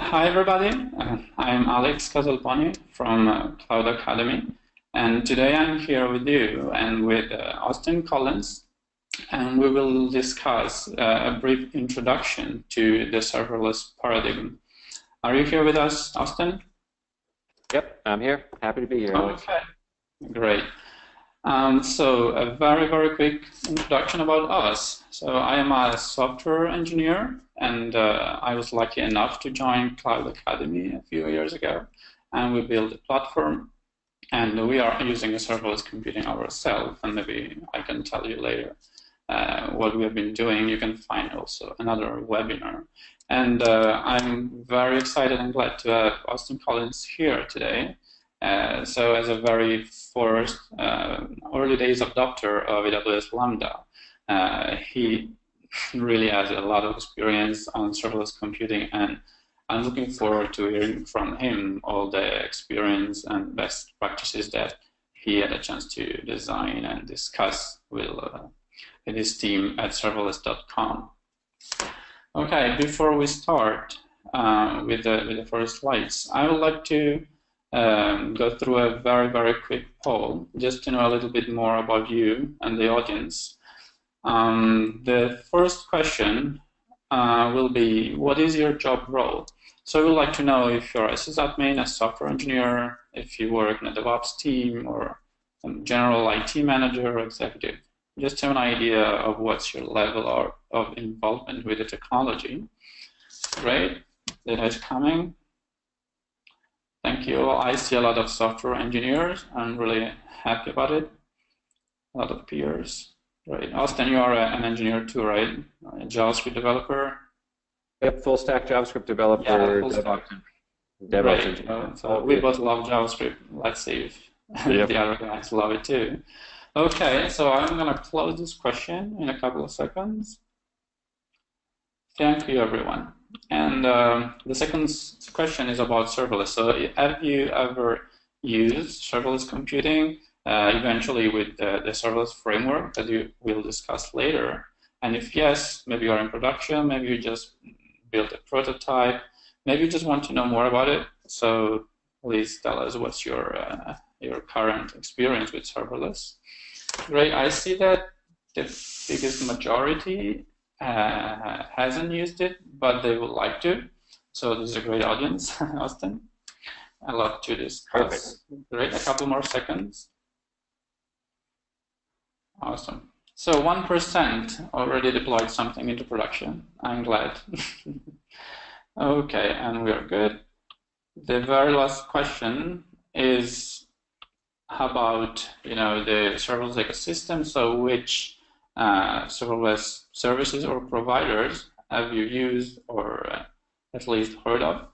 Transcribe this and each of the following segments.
Hi everybody, I'm Alex Casalboni from Cloud Academy, and today I'm here with you and with Austen Collins, and we will discuss a brief introduction to the serverless paradigm. Are you here with us, Austen? Yep, I'm here. Happy to be here, Alex. Okay, great. So a very quick introduction about us. So I am a software engineer, and I was lucky enough to join Cloud Academy a few years ago, and we built a platform, and we are using serverless computing ourselves, and maybe I can tell you later what we have been doing. You can find also another webinar. And I'm very excited and glad to have Austen Collins here today. So as a very first early days adopter of AWS Lambda, he really has a lot of experience on serverless computing, and I'm looking forward to hearing from him all the experience and best practices that he had a chance to design and discuss with his team at serverless.com. Okay, before we start with the first slides, I would like to go through a very quick poll just to know a little bit more about you and the audience. The first question will be, what is your job role? So we would like to know if you're a sysadmin, a software engineer, if you work in a DevOps team, or a general IT manager or executive. Just to have an idea of what's your level of involvement with the technology. Great, data is coming. Thank you. I see a lot of software engineers. I'm really happy about it. A lot of peers. Right. Austen, you are an engineer too, right? A JavaScript developer. Yep, full stack JavaScript developer, DevOps engineer. So we both love JavaScript. Let's see if the other guys love it too. Okay, so I'm going to close this question in a couple of seconds. Thank you, everyone. And the second question is about serverless. So have you ever used serverless computing eventually with the serverless framework that you will discuss later? And if yes, maybe you're in production, maybe you just built a prototype, maybe you just want to know more about it. So please tell us what's your current experience with serverless. Great, I see that the biggest majority hasn't used it, but they would like to. So this is a great audience, Austen. I love to discuss. Perfect. Great, a couple more seconds. Awesome. So 1% already deployed something into production. I'm glad. Okay, and we are good. The very last question is about the serverless ecosystem. So which serverless services or providers have you used or at least heard of?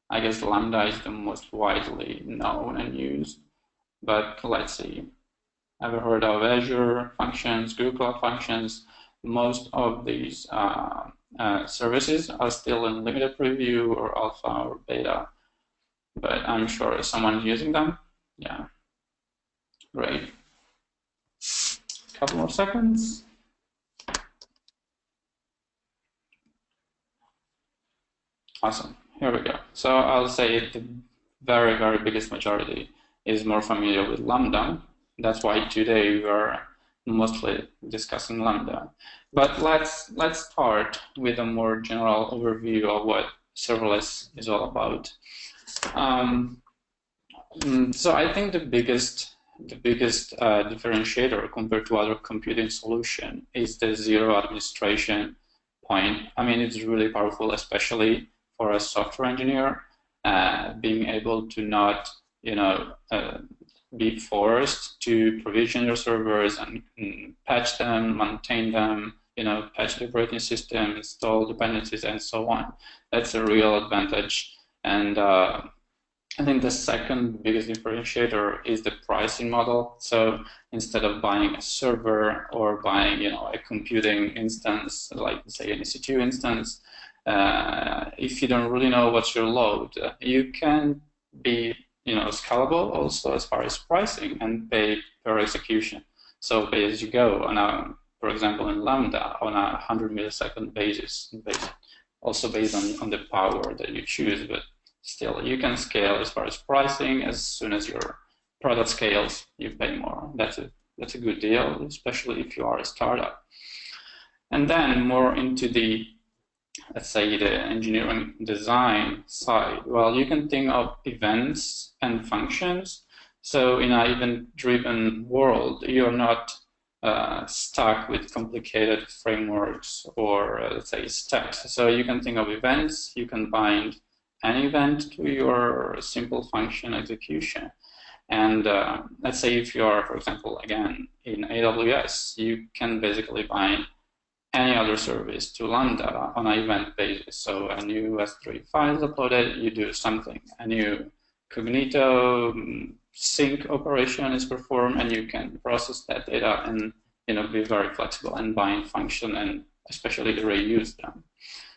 I guess Lambda is the most widely known and used, but let's see. I've heard of Azure Functions, Google Cloud Functions. Most of these services are still in limited preview or alpha or beta, but I'm sure someone's using them. Yeah, great. Couple more seconds. Awesome, here we go. So I'll say the very biggest majority is more familiar with Lambda. That's why today we are mostly discussing Lambda. But let's start with a more general overview of what serverless is all about. So I think the biggest differentiator compared to other computing solution is the zero administration point. I mean, it's really powerful, especially for a software engineer, being able to not, be forced to provision your servers and patch them, maintain them, patch the operating system, install dependencies, and so on. That's a real advantage. And I think the second biggest differentiator is the pricing model. So instead of buying a server or buying, a computing instance, like say an EC2 instance, if you don't really know what's your load, you can be, scalable also as far as pricing and pay per execution. So pay as you go on a, for example, in Lambda on a 100 millisecond basis also based on the power that you choose, but still you can scale as far as pricing. As soon as your product scales, you pay more. That's a good deal, especially if you are a startup. And then more into the, let's say, the engineering design side. Well, you can think of events and functions. So in an event-driven world, you're not stuck with complicated frameworks or, let's say, steps. So you can think of events. You can bind an event to your simple function execution. And let's say if you are, for example, again, in AWS, you can basically bind any other service to Lambda on an event basis. So a new S3 file is uploaded, you do something. A new Cognito sync operation is performed, and you can process that data and be very flexible and bind function and especially reuse them.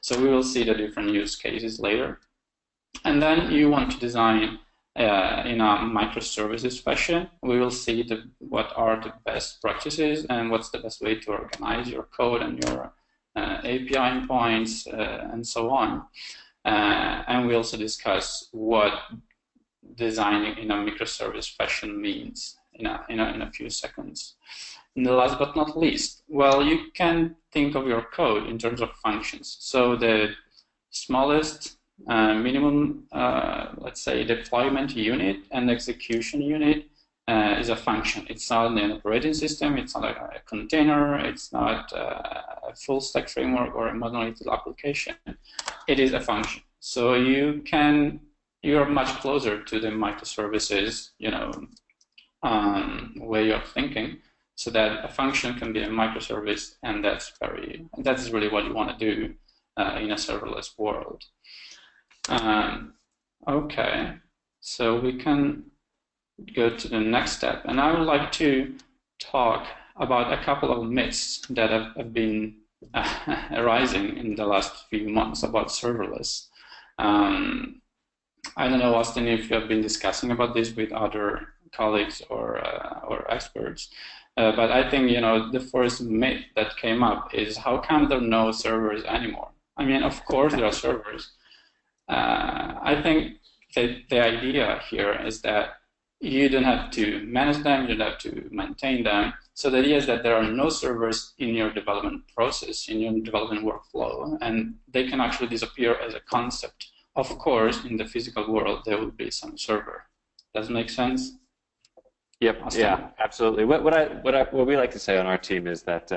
So we will see the different use cases later. And then you want to design in a microservices fashion. We will see what are the best practices and what's the best way to organize your code and your API endpoints and so on. And we also discuss what designing in a microservice fashion means in a few seconds. And the last but not least, well, you can think of your code in terms of functions. So the smallest minimum, let's say, deployment unit and execution unit is a function. It's not an operating system, it's not a container, it's not a full stack framework or a monolithic application. It is a function. So you're much closer to the microservices, way of thinking, so that a function can be a microservice, and that's really what you want to do in a serverless world. Okay, so we can go to the next step, and I would like to talk about a couple of myths that have been arising in the last few months about serverless. I don't know, Austen, if you have been discussing about this with other colleagues or experts, but I think the first myth that came up is, how come there are no servers anymore? I mean, of course there are servers. I think the idea here is that you don't have to manage them, you don't have to maintain them. So the idea is that there are no servers in your development process, in your development workflow, and they can actually disappear as a concept. Of course, in the physical world, there will be some server. Does it make sense? Yep. Austen? Yeah, absolutely. What we like to say on our team is that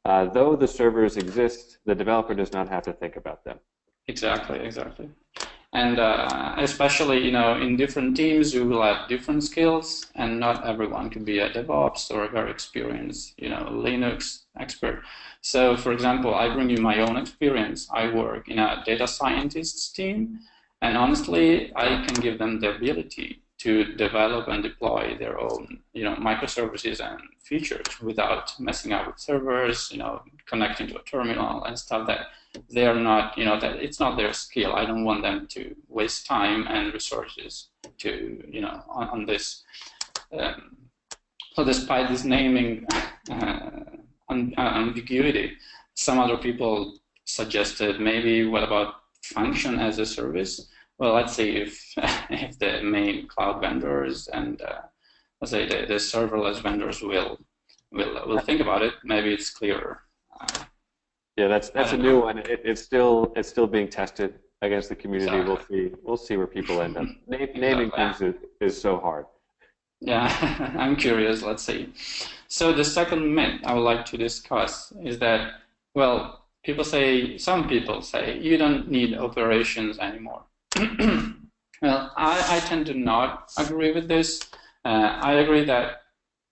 though the servers exist, the developer does not have to think about them. Exactly. And especially, in different teams, you will have different skills, and not everyone can be a DevOps or a very experienced, Linux expert. So, for example, I bring you my own experience. I work in a data scientists team, and honestly, I can give them the ability to develop and deploy their own, microservices and features without messing up with servers, connecting to a terminal and stuff that they are not, that it's not their skill. I don't want them to waste time and resources to, on this. So despite this naming ambiguity, some other people suggested maybe what about function as a service? Well, let's see if the main cloud vendors and let's say the serverless vendors will think about it. Maybe it's clearer. Yeah, that's a new one. It's still being tested against the community. Exactly. We'll see where people end up. Naming things is so hard. Yeah, I'm curious. Let's see. So the second myth I would like to discuss is that, well, some people say you don't need operations anymore. Well, I tend to not agree with this. I agree that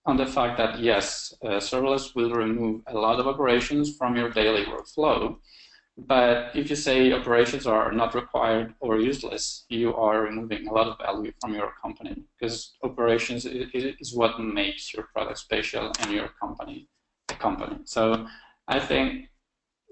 on the fact that yes, serverless will remove a lot of operations from your daily workflow. But if you say operations are not required or useless, you are removing a lot of value from your company, because operations is what makes your product special and your company a company. So I think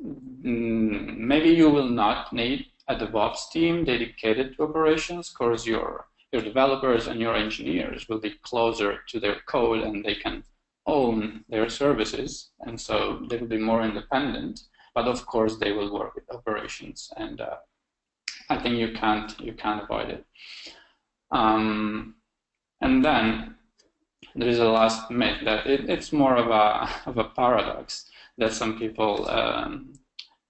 maybe you will not need a DevOps team dedicated to operations, because your developers and your engineers will be closer to their code and they can own their services, and so they will be more independent. but of course they will work with operations, and I think you can't avoid it. And then there is a last myth that it's more of a paradox that some people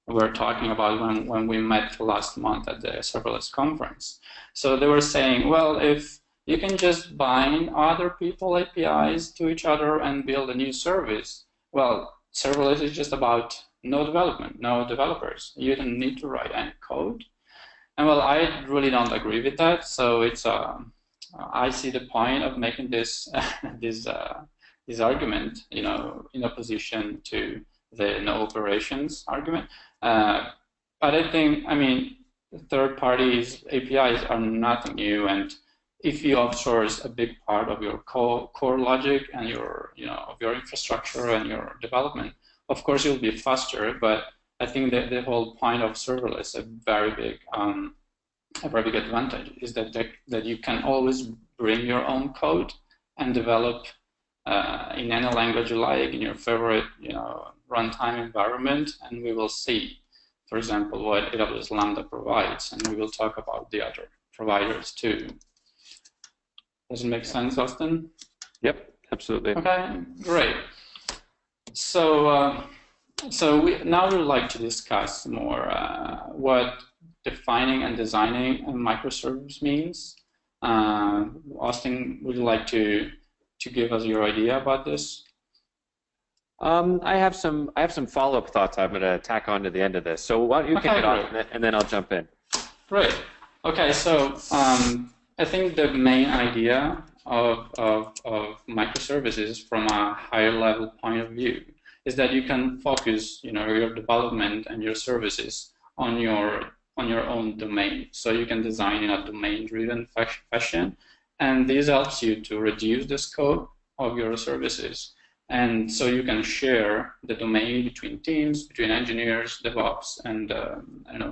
were talking about when we met last month at the Serverless conference. So they were saying, well, if you can just bind other people APIs to each other and build a new service, well, serverless is just about no development, no developers. You don't need to write any code. And well, I really don't agree with that. So it's I see the point of making this this argument, in opposition to the no operations argument. But I think, third parties APIs are nothing new, and if you outsource a big part of your core logic and your of your infrastructure and your development, of course you'll be faster. But I think that the whole point of serverless, a very big advantage, is that you can always bring your own code and develop in any language you like, in your favorite runtime environment, and we will see, for example, what AWS Lambda provides, and we will talk about the other providers too. Does it make sense, Austen? Yep, absolutely. Okay, great. So now we would like to discuss more what defining and designing a microservice means. Austen, would you like to give us your idea about this? I have some follow-up thoughts I'm going to tack on to the end of this. So why don't you kick it off, and then I'll jump in. Great. Okay, so I think the main idea of microservices from a higher level point of view is that you can focus your development and your services on your own domain. So you can design in a domain-driven fashion, and this helps you to reduce the scope of your services. And so you can share the domain between teams, between engineers, DevOps, and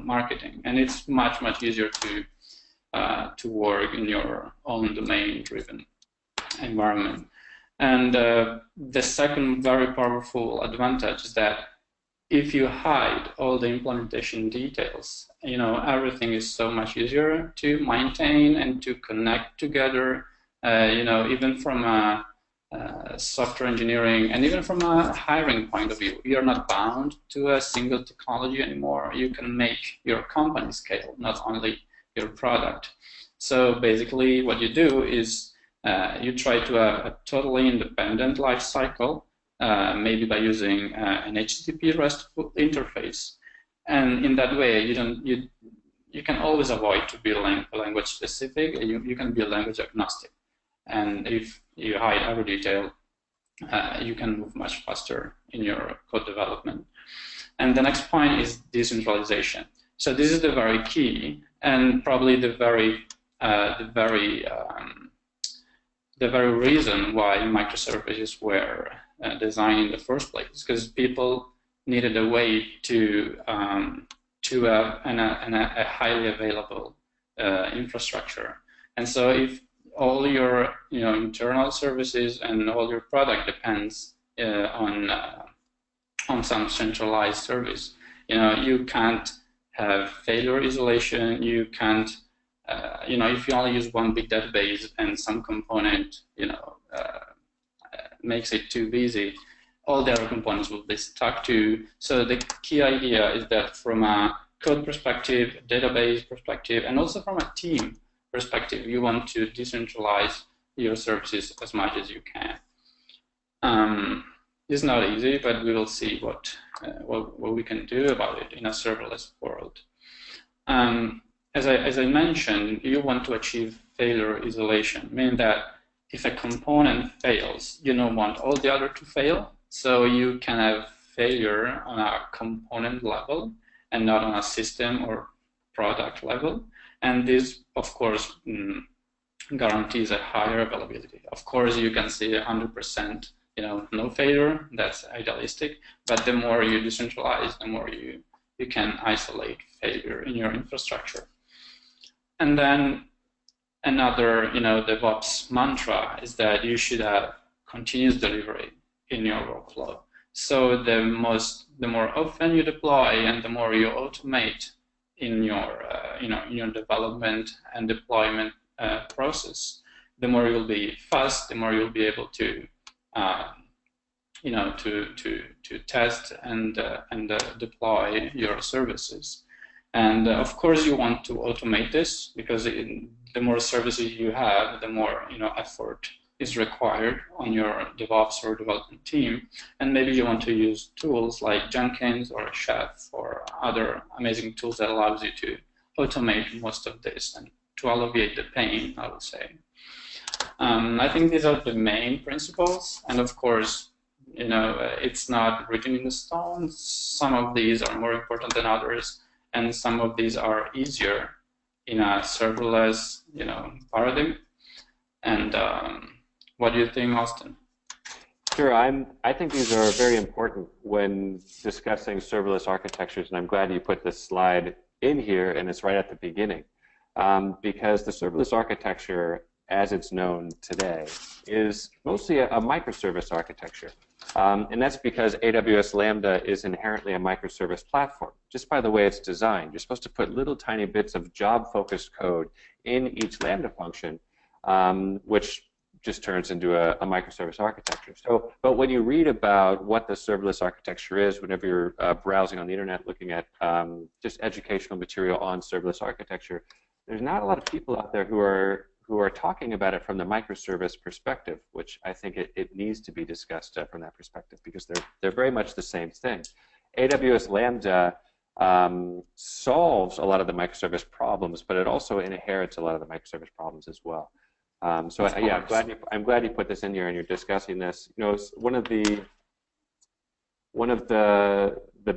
marketing. And it's much easier to work in your own domain-driven environment. And the second very powerful advantage is that if you hide all the implementation details, everything is so much easier to maintain and to connect together. Even from a software engineering and even from a hiring point of view, you're not bound to a single technology anymore. You can make your company scale, not only your product. So basically what you do is you try to have a totally independent life cycle, maybe by using an HTTP RESTful interface. And in that way, you can always avoid to be language specific. You can be language agnostic. And if you hide every detail, you can move much faster in your code development. And the next point is decentralization. So this is the very key, and probably the very reason why microservices were designed in the first place, because people needed a way to have a highly available infrastructure. And so if all your internal services and all your product depends on some centralized service, you can't have failure isolation. You can't, if you only use one big database and some component, makes it too busy, all the other components will be stuck to. So the key idea is that from a code perspective, database perspective, and also from a team perspective, you want to decentralize your services as much as you can. It's not easy, but we will see what we can do about it in a serverless world. As I mentioned, you want to achieve failure isolation, meaning that if a component fails, you don't want all the other to fail. So you can have failure on a component level and not on a system or product level. And this, of course, guarantees a higher availability. Of course, you can see 100%, no failure. That's idealistic. But the more you decentralize, the more you can isolate failure in your infrastructure. And then another, DevOps mantra is that you should have continuous delivery in your workflow. So the more often you deploy and the more you automate in your in your development and deployment process, the more you'll be fast, the more you'll be able to to test and deploy your services. And of course, you want to automate this because the more services you have, the more effort is required on your DevOps or development team. And maybe you want to use tools like Jenkins or Chef or other amazing tools that allows you to automate most of this and to alleviate the pain, I would say. I think these are the main principles, and of course, it's not written in the stone. Some of these are more important than others, and some of these are easier in a serverless, paradigm. And what do you think, Austen? Sure, I think these are very important when discussing serverless architectures, and I'm glad you put this slide in here, and it's right at the beginning, because the serverless architecture, as it's known today, is mostly a microservice architecture. And that's because AWS Lambda is inherently a microservice platform. Just by the way it's designed, you're supposed to put little tiny bits of job-focused code in each Lambda function, which just turns into a microservice architecture. So, but when you read about what the serverless architecture is, whenever you're browsing on the internet looking at just educational material on serverless architecture, there's not a lot of people out there who are talking about it from the microservice perspective, which I think it needs to be discussed from that perspective, because they're very much the same thing. AWS Lambda solves a lot of the microservice problems, but it also inherits a lot of the microservice problems as well. So yeah, I'm glad you put this in here and you're discussing this. One of the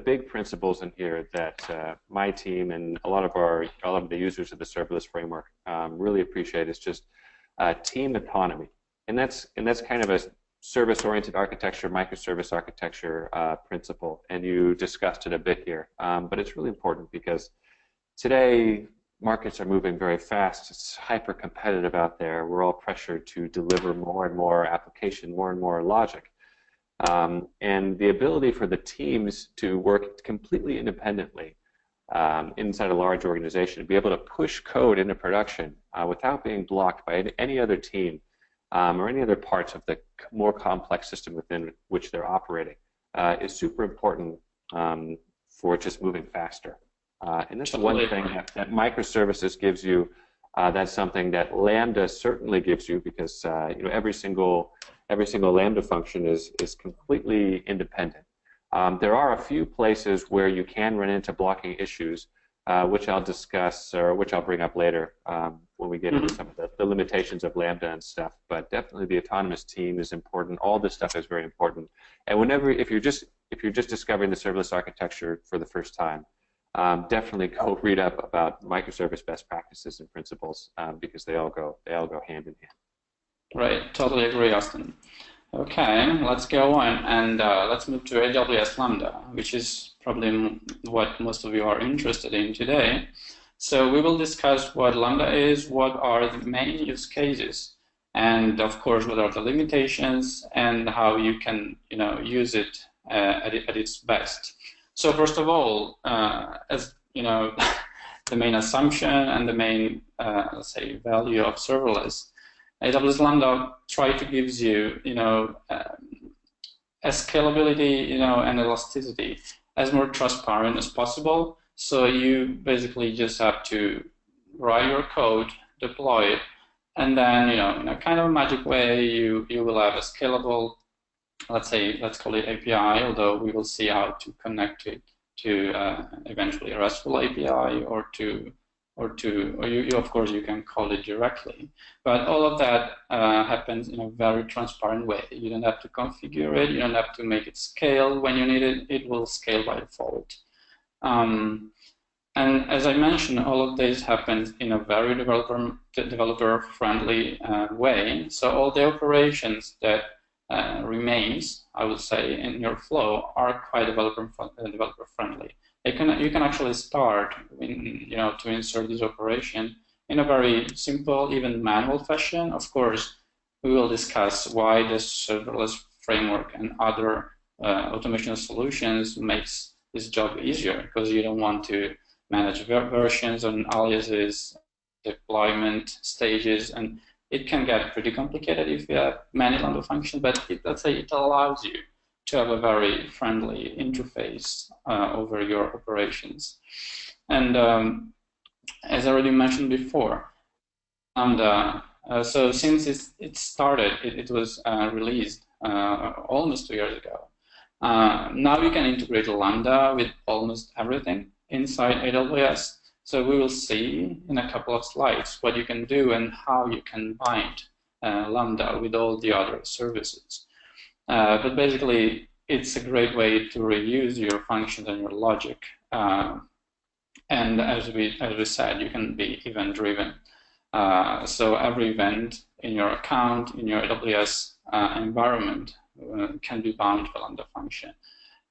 big principles in here that my team and a lot of the users of the serverless framework really appreciate is just team autonomy, and that's kind of a service-oriented architecture, microservice architecture principle, and you discussed it a bit here, but it's really important because today markets are moving very fast. It's hyper competitive out there. We're all pressured to deliver more and more application, more and more logic. And the ability for the teams to work completely independently inside a large organization, to be able to push code into production without being blocked by any other team or any other parts of the more complex system within which they're operating is super important for just moving faster. And that's one thing that microservices gives you. That's something that Lambda certainly gives you, because every single Lambda function is completely independent. There are a few places where you can run into blocking issues, which I'll discuss, or which I'll bring up later when we get into some of the limitations of Lambda and stuff. But definitely the autonomous team is important. All this stuff is very important. And if you're just discovering the serverless architecture for the first time, definitely go read up about microservice best practices and principles, because they all go hand in hand. Right, totally agree, Austen. Okay, let's go on and let's move to AWS Lambda, which is probably what most of you are interested in today. So we will discuss what Lambda is, what are the main use cases, and of course what are the limitations and how you can use it at its best. So first of all, as the main assumption and the main let's say value of serverless, AWS Lambda try to gives you a scalability and elasticity as more transparent as possible. So you basically just have to write your code, deploy it, and then in a kind of magic way you will have a scalable, let's call it API, although we will see how to connect it to eventually a RESTful API or you of course you can call it directly. But all of that happens in a very transparent way. You don't have to configure it, you don't have to make it scale when you need it, it will scale by default. And as I mentioned, all of this happens in a very developer-friendly way. So all the operations that remains, I would say, in your flow are quite developer-friendly. You can actually start to insert this operation in a very simple, even manual fashion. Of course, we will discuss why the serverless framework and other automation solutions makes this job easier because you don't want to manage versions and aliases, deployment stages, and it can get pretty complicated if you have many Lambda functions, but let's say it allows you to have a very friendly interface over your operations. And as I already mentioned before, Lambda, so since it started, it was released almost 2 years ago. Now you can integrate Lambda with almost everything inside AWS. So we will see in a couple of slides what you can do and how you can bind Lambda with all the other services. But basically, it's a great way to reuse your functions and your logic. And as we said, you can be event-driven. So every event in your account, in your AWS environment, can be bound to a Lambda function.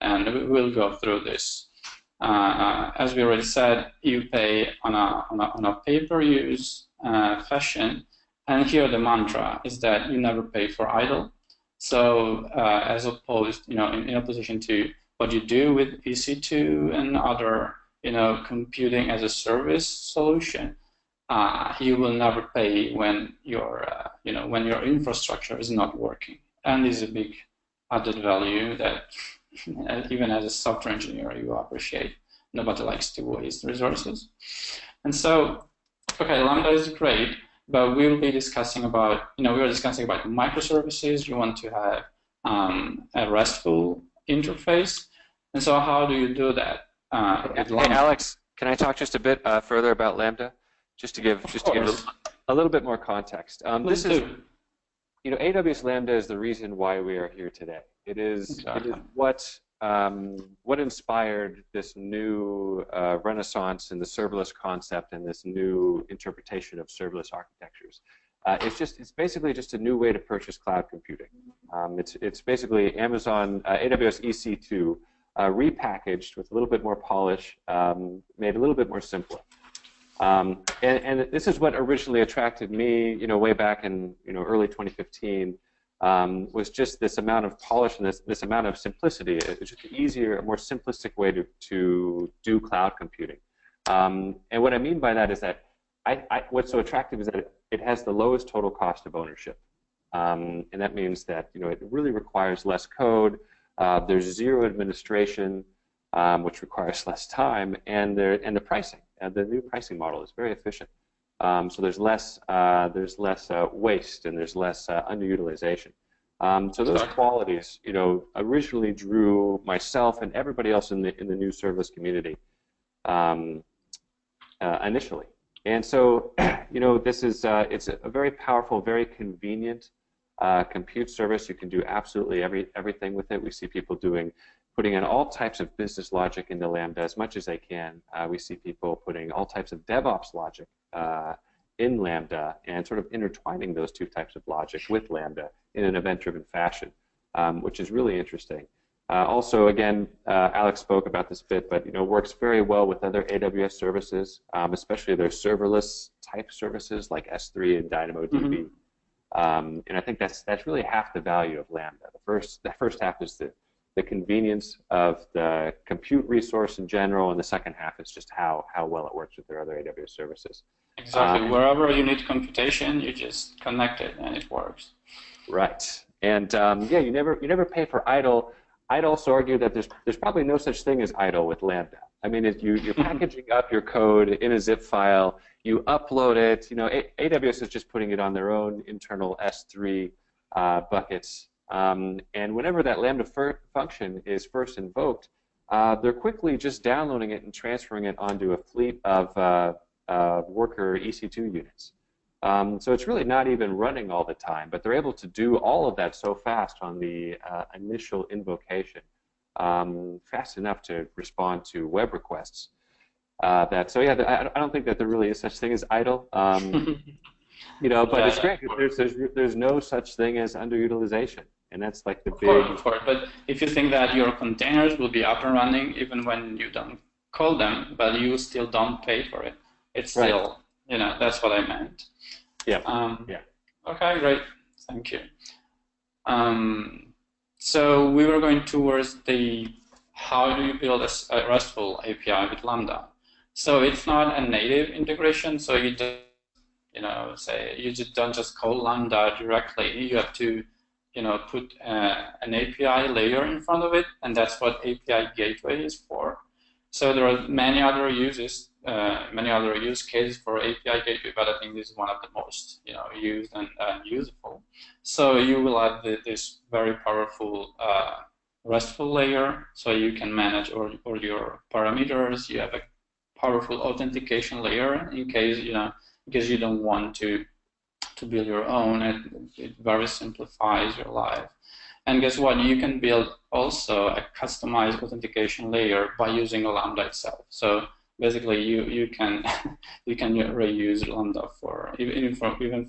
And we'll go through this. As we already said, you pay on a pay-per-use fashion, and here the mantra is that you never pay for idle. So as opposed, in opposition to what you do with EC2 and other, computing as a service solution, you will never pay when when your infrastructure is not working, and this is a big added value that even as a software engineer, you appreciate. Nobody likes to waste resources. And so, okay, Lambda is great, but we will be discussing about, we were discussing about microservices. You want to have a RESTful interface. And so how do you do that? Hey, Alex, can I talk just a bit further about Lambda? Just to give a little bit more context. This is, AWS Lambda is the reason why we are here today. It is what inspired this new renaissance in the serverless concept and this new interpretation of serverless architectures. It's basically just a new way to purchase cloud computing. It's basically Amazon AWS EC2 repackaged with a little bit more polish, made a little bit more simpler. And this is what originally attracted me, way back in early 2015. Was just this amount of polish and this amount of simplicity. It's just an easier, more simplistic way to do cloud computing. And what I mean by that is that what's so attractive is that it has the lowest total cost of ownership. And that means that it really requires less code. There's zero administration, which requires less time, and the pricing. The new pricing model is very efficient. So there's less waste and there's less underutilization. So those qualities, originally drew myself and everybody else in the new serverless community initially. And so, this is it's a very powerful, very convenient compute service. You can do absolutely everything with it. We see people putting in all types of business logic into Lambda as much as they can. We see people putting all types of DevOps logic in Lambda and sort of intertwining those two types of logic with Lambda in an event-driven fashion, which is really interesting. Also, again, Alex spoke about this a bit, but works very well with other AWS services, especially their serverless type services like S3 and DynamoDB. And I think that's really half the value of Lambda. The first half is the convenience of the compute resource in general, and the second half is just how well it works with their other AWS services. Exactly. Wherever you need computation, you just connect it and it works. Right. And yeah, you never pay for idle. I'd also argue that there's probably no such thing as idle with Lambda. I mean, you're packaging up your code in a zip file, you upload it. AWS is just putting it on their own internal S3 buckets. And whenever that Lambda function is first invoked, they're quickly just downloading it and transferring it onto a fleet of worker EC2 units. So it's really not even running all the time, but they're able to do all of that so fast on the initial invocation, fast enough to respond to web requests. So yeah, I don't think that there really is such thing as idle. But it's great. There's no such thing as underutilization. And that's like the big... Of course, but if you think that your containers will be up and running even when you don't call them, but you still don't pay for it, it's still, that's what I meant. Yeah. Okay, great. Thank you. So we were going towards the how do you build a RESTful API with Lambda. So it's not a native integration. So you just, say you just don't just call Lambda directly. You have to, put an API layer in front of it, and that's what API gateway is for. So there are many other use cases for API gateway, but I think this is one of the most used and useful. So you will have this very powerful RESTful layer, so you can manage all your parameters. You have a powerful authentication layer in case because you don't want to build your own. It very simplifies your life. And guess what? You can build also a customized authentication layer by using Lambda itself. So basically, you can you can reuse Lambda for even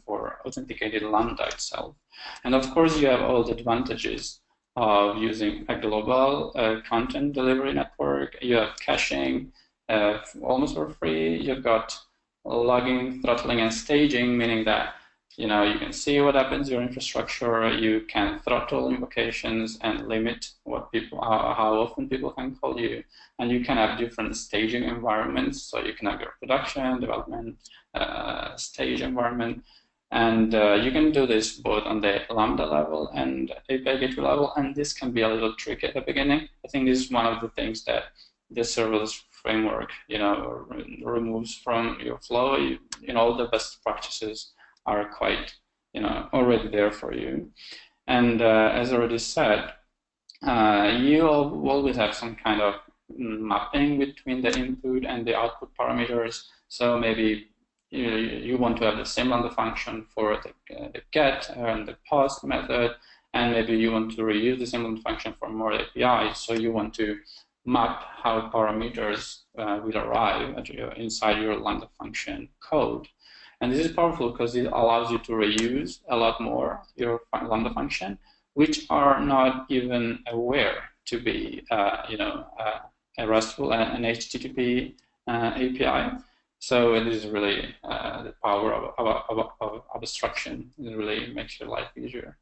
for authenticated Lambda itself. And of course, you have all the advantages of using a global content delivery network. You have caching almost for free. You've got logging, throttling, and staging, meaning that you can see what happens in your infrastructure. You can throttle invocations and limit how often people can call you, and you can have different staging environments. So you can have your production, development, stage environment, and you can do this both on the Lambda level and API gateway level. And this can be a little tricky at the beginning. I think this is one of the things that the serverless framework, removes from your flow. All the best practices are quite, already there for you. And as I already said, you always have some kind of mapping between the input and the output parameters. So maybe you want to have the same Lambda function for the get and the post method, and maybe you want to reuse the same Lambda function for more APIs. So you want to map how parameters will arrive inside your Lambda function code. And this is powerful because it allows you to reuse a lot more your Lambda function, which are not even aware to be, a RESTful and HTTP API. So it is really the power of abstraction. It really makes your life easier.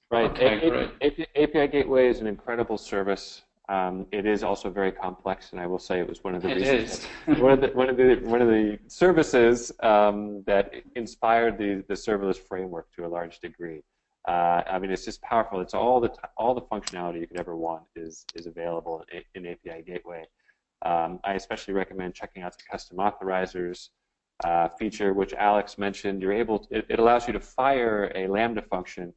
Right. Okay, great. API Gateway is an incredible service. It is also very complex, and I will say it was one of the one of the services that inspired the serverless framework to a large degree. I mean, it's just powerful. It's all the functionality you could ever want is available in API Gateway. I especially recommend checking out the custom authorizers feature, which Alex mentioned. It allows you to fire a Lambda function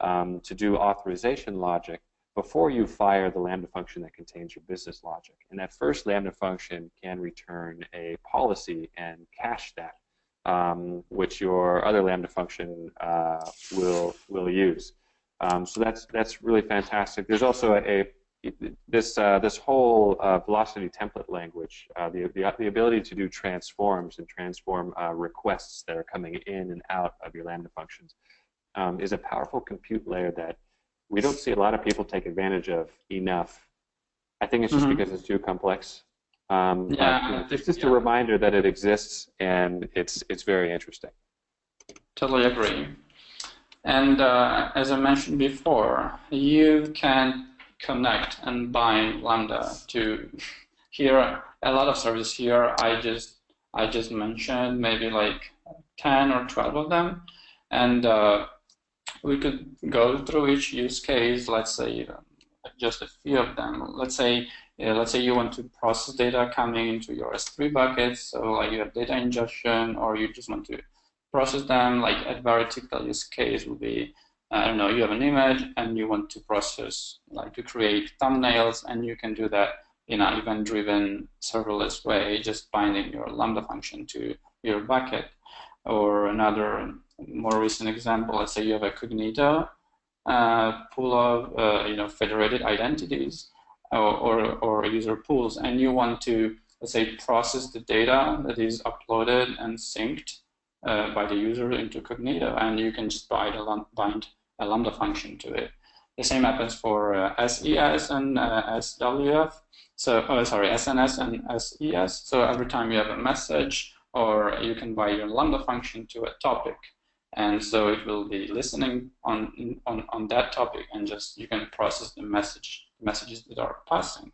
to do authorization logic before you fire the Lambda function that contains your business logic. And that first Lambda function can return a policy and cache that, which your other Lambda function will use. So that's really fantastic. There's also this whole velocity template language, the ability to do transforms and transform requests that are coming in and out of your Lambda functions is a powerful compute layer that we don't see a lot of people take advantage of enough. I think it's just because it's too complex. It's just a reminder that it exists, and it's very interesting. Totally agree. And as I mentioned before, you can connect and bind Lambda to here. A lot of services here. I just mentioned maybe like 10 or 12 of them, and we could go through each use case. Let's say just a few of them. Let's say you want to process data coming into your S3 buckets. So like you have data ingestion, or you just want to process them. Like a very typical use case would be, I don't know, you have an image and you want to process, like to create thumbnails, and you can do that in an event-driven serverless way, just binding your Lambda function to your bucket. Or another more recent example, let's say you have a Cognito pool of federated identities or user pools, and you want to, let's say, process the data that is uploaded and synced by the user into Cognito, and you can just bind a Lambda function to it. The same happens for SES and SWF. So, SNS and SES. So every time you have a message, or you can bind your Lambda function to a topic, and so it will be listening on that topic, and just you can process the messages that are passing.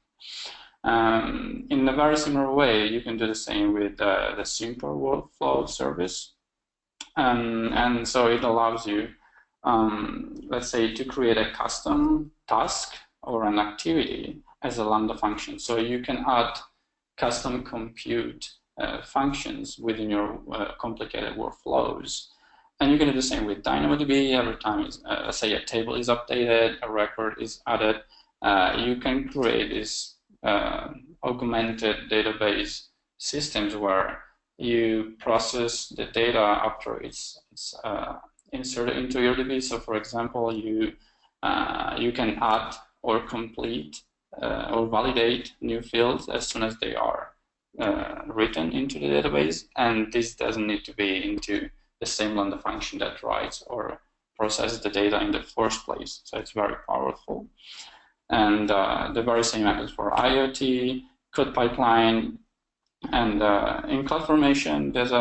In a very similar way, you can do the same with the simple workflow service, and so it allows you, let's say, to create a custom task or an activity as a Lambda function. So you can add custom compute functions within your complicated workflows. And you can do the same with DynamoDB. Every time, let's say, a table is updated, a record is added, you can create these augmented database systems where you process the data after it's inserted into your DB. So, for example, you can add or complete or validate new fields as soon as they are written into the database, and this doesn't need to be into the same Lambda function that writes or processes the data in the first place. So it's very powerful. And the very same happens for IoT, code pipeline, and in CloudFormation, there's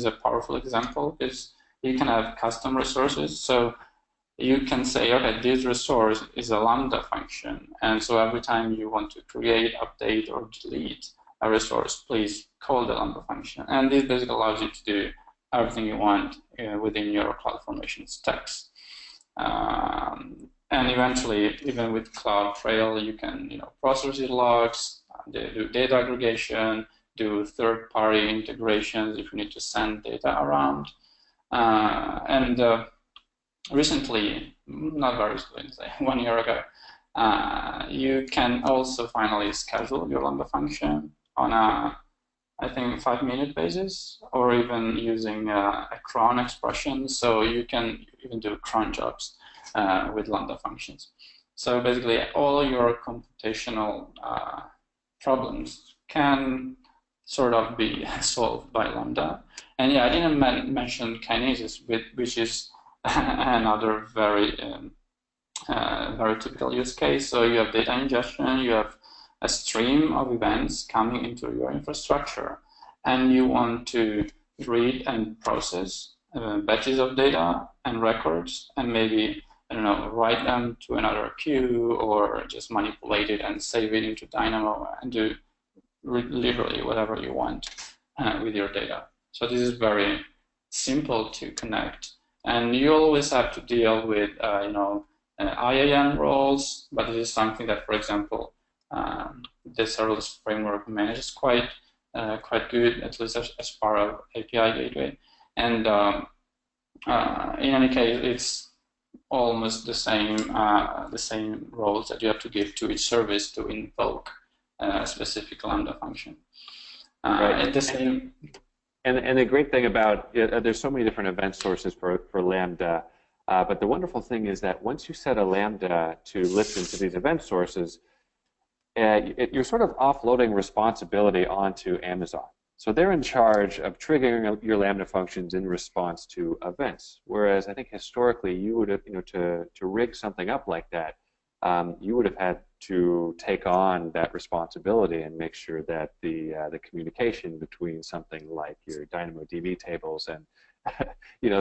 a powerful example. Is you can have custom resources. So you can say, okay, this resource is a Lambda function, and so every time you want to create, update, or delete a resource, please call the Lambda function. And this basically allows you to do everything you want within your CloudFormation stacks. And eventually, even with CloudTrail, you can process your logs, do data aggregation, do third-party integrations if you need to send data around. Recently, not very recently, say 1 year ago, you can also finally schedule your Lambda function on a, I think, 5-minute basis, or even using a cron expression. So you can even do cron jobs with Lambda functions. So basically, all your computational problems can sort of be solved by Lambda. And yeah, I didn't mention Kinesis, which is another very typical use case. So you have data ingestion, you have a stream of events coming into your infrastructure, and you want to read and process batches of data and records, and maybe, I don't know, write them to another queue, or just manipulate it and save it into Dynamo and do literally whatever you want with your data. So this is very simple to connect. And you always have to deal with, IAM roles, but this is something that, for example, the serverless framework manages quite good, at least as part of API gateway. And in any case, it's almost the same roles that you have to give to each service to invoke a specific Lambda function. Right. At the same. And the great thing about there's so many different event sources for Lambda, but the wonderful thing is that once you set a Lambda to listen to these event sources, you're sort of offloading responsibility onto Amazon. So they're in charge of triggering your Lambda functions in response to events. Whereas I think historically you would have, to rig something up like that, you would have had to take on that responsibility and make sure that the communication between something like your DynamoDB tables and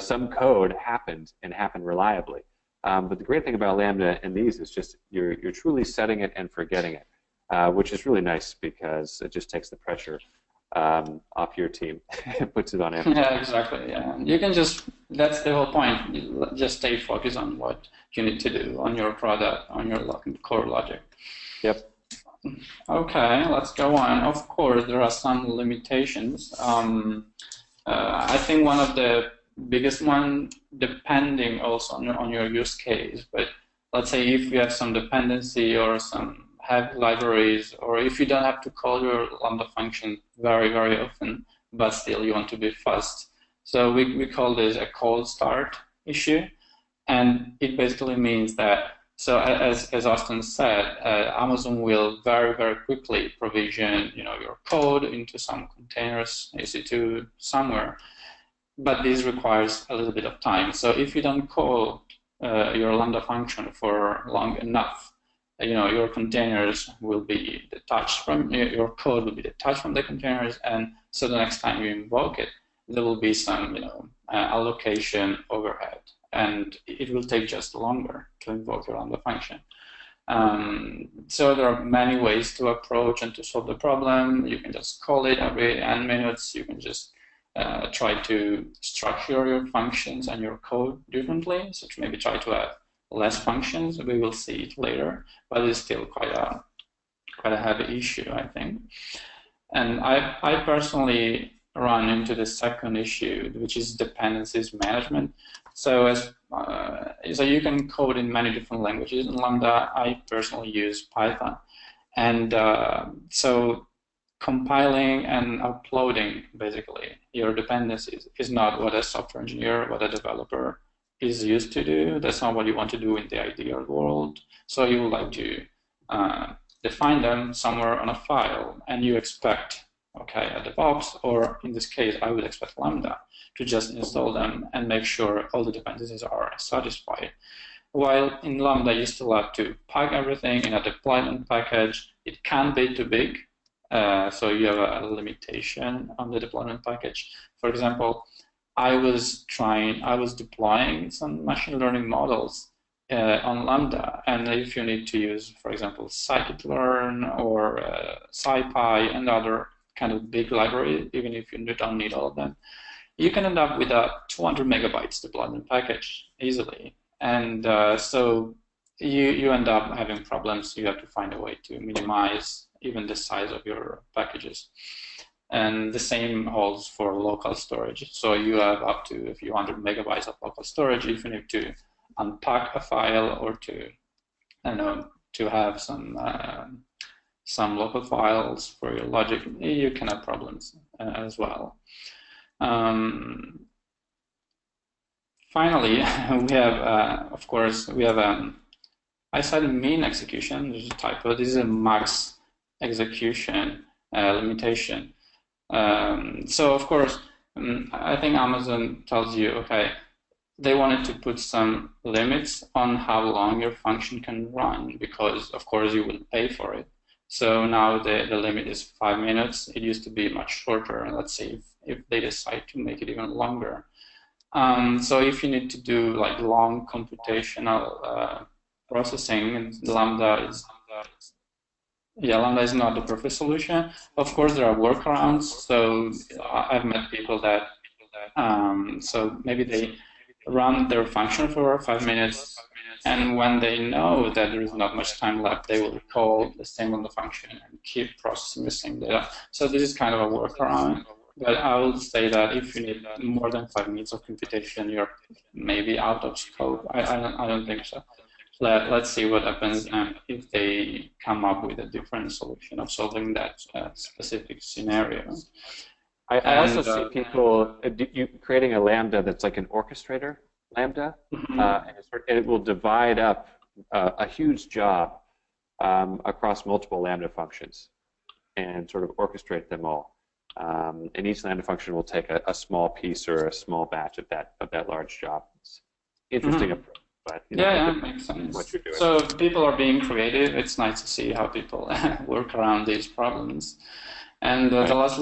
some code happened reliably. But the great thing about Lambda and these is just you're truly setting it and forgetting it, which is really nice because it just takes the pressure off your team and puts it on Amazon. Yeah, exactly. Yeah, you can that's the whole point. You just stay focused on what you need to do on your product, on your core logic. Yep. Okay, let's go on. Of course, there are some limitations. I think one of the biggest one, depending also on your use case, but let's say if you have some dependency or some heavy libraries, or if you don't have to call your Lambda function very, very often, but still you want to be fast. So we call this a cold start issue. And it basically means that, so as Austen said, Amazon will very, very quickly provision your code into some containers, EC2, somewhere. But this requires a little bit of time. So if you don't call your Lambda function for long enough, your containers will be detached from, your code will be detached from the containers, and so the next time you invoke it, there will be some, allocation overhead, and it will take just longer to invoke your Lambda function. So there are many ways to approach and to solve the problem. You can just call it every n minutes. You can just try to structure your functions and your code differently. So to maybe try to have less functions. We will see it later, but it's still quite a heavy issue, I think. And I personally run into the second issue, which is dependencies management. So so you can code in many different languages. In Lambda, I personally use Python. And so compiling and uploading, basically, your dependencies is not what a software engineer, what a developer is used to do. That's not what you want to do in the ideal world. So you would like to define them somewhere on a file, and you expect, okay, a DevOps, or in this case, I would expect Lambda to just install them and make sure all the dependencies are satisfied. While in Lambda, you still have to pack everything in a deployment package. It can be too big, so you have a limitation on the deployment package. For example, I was deploying some machine learning models on Lambda, and if you need to use, for example, scikit-learn or SciPy and other kind of big library, even if you don't need all of them, you can end up with a 200 megabytes deployment package easily. And so you end up having problems. You have to find a way to minimize even the size of your packages. And the same holds for local storage. So you have up to a few hundred megabytes of local storage if you need to unpack a file, or to, I don't know, to have some local files for your logic. You can have problems as well. Finally, we have, of course, we have I said mean execution. There's a typo. This is a max execution limitation. So of course, I think Amazon tells you, okay, they wanted to put some limits on how long your function can run, because of course you will pay for it. So now the limit is 5 minutes. It used to be much shorter, and let's see if they decide to make it even longer. So if you need to do like long computational processing, Lambda is not the perfect solution. Of course, there are workarounds. So I've met people that, so maybe they run their function for 5 minutes, and when they know that there is not much time left, they will call the same on the function and keep processing the same data. So this is kind of a workaround. But I would say that if you need more than 5 minutes of computation, you're maybe out of scope. I don't think so. Let's see what happens if they come up with a different solution of solving that specific scenario. I also see people creating a Lambda that's like an orchestrator Lambda, and it will divide up a huge job across multiple Lambda functions and sort of orchestrate them all. And each Lambda function will take a small piece or a small batch of that large job. It's interesting approach, but makes sense. What you're doing. So people are being creative. It's nice to see how people work around these problems. And the last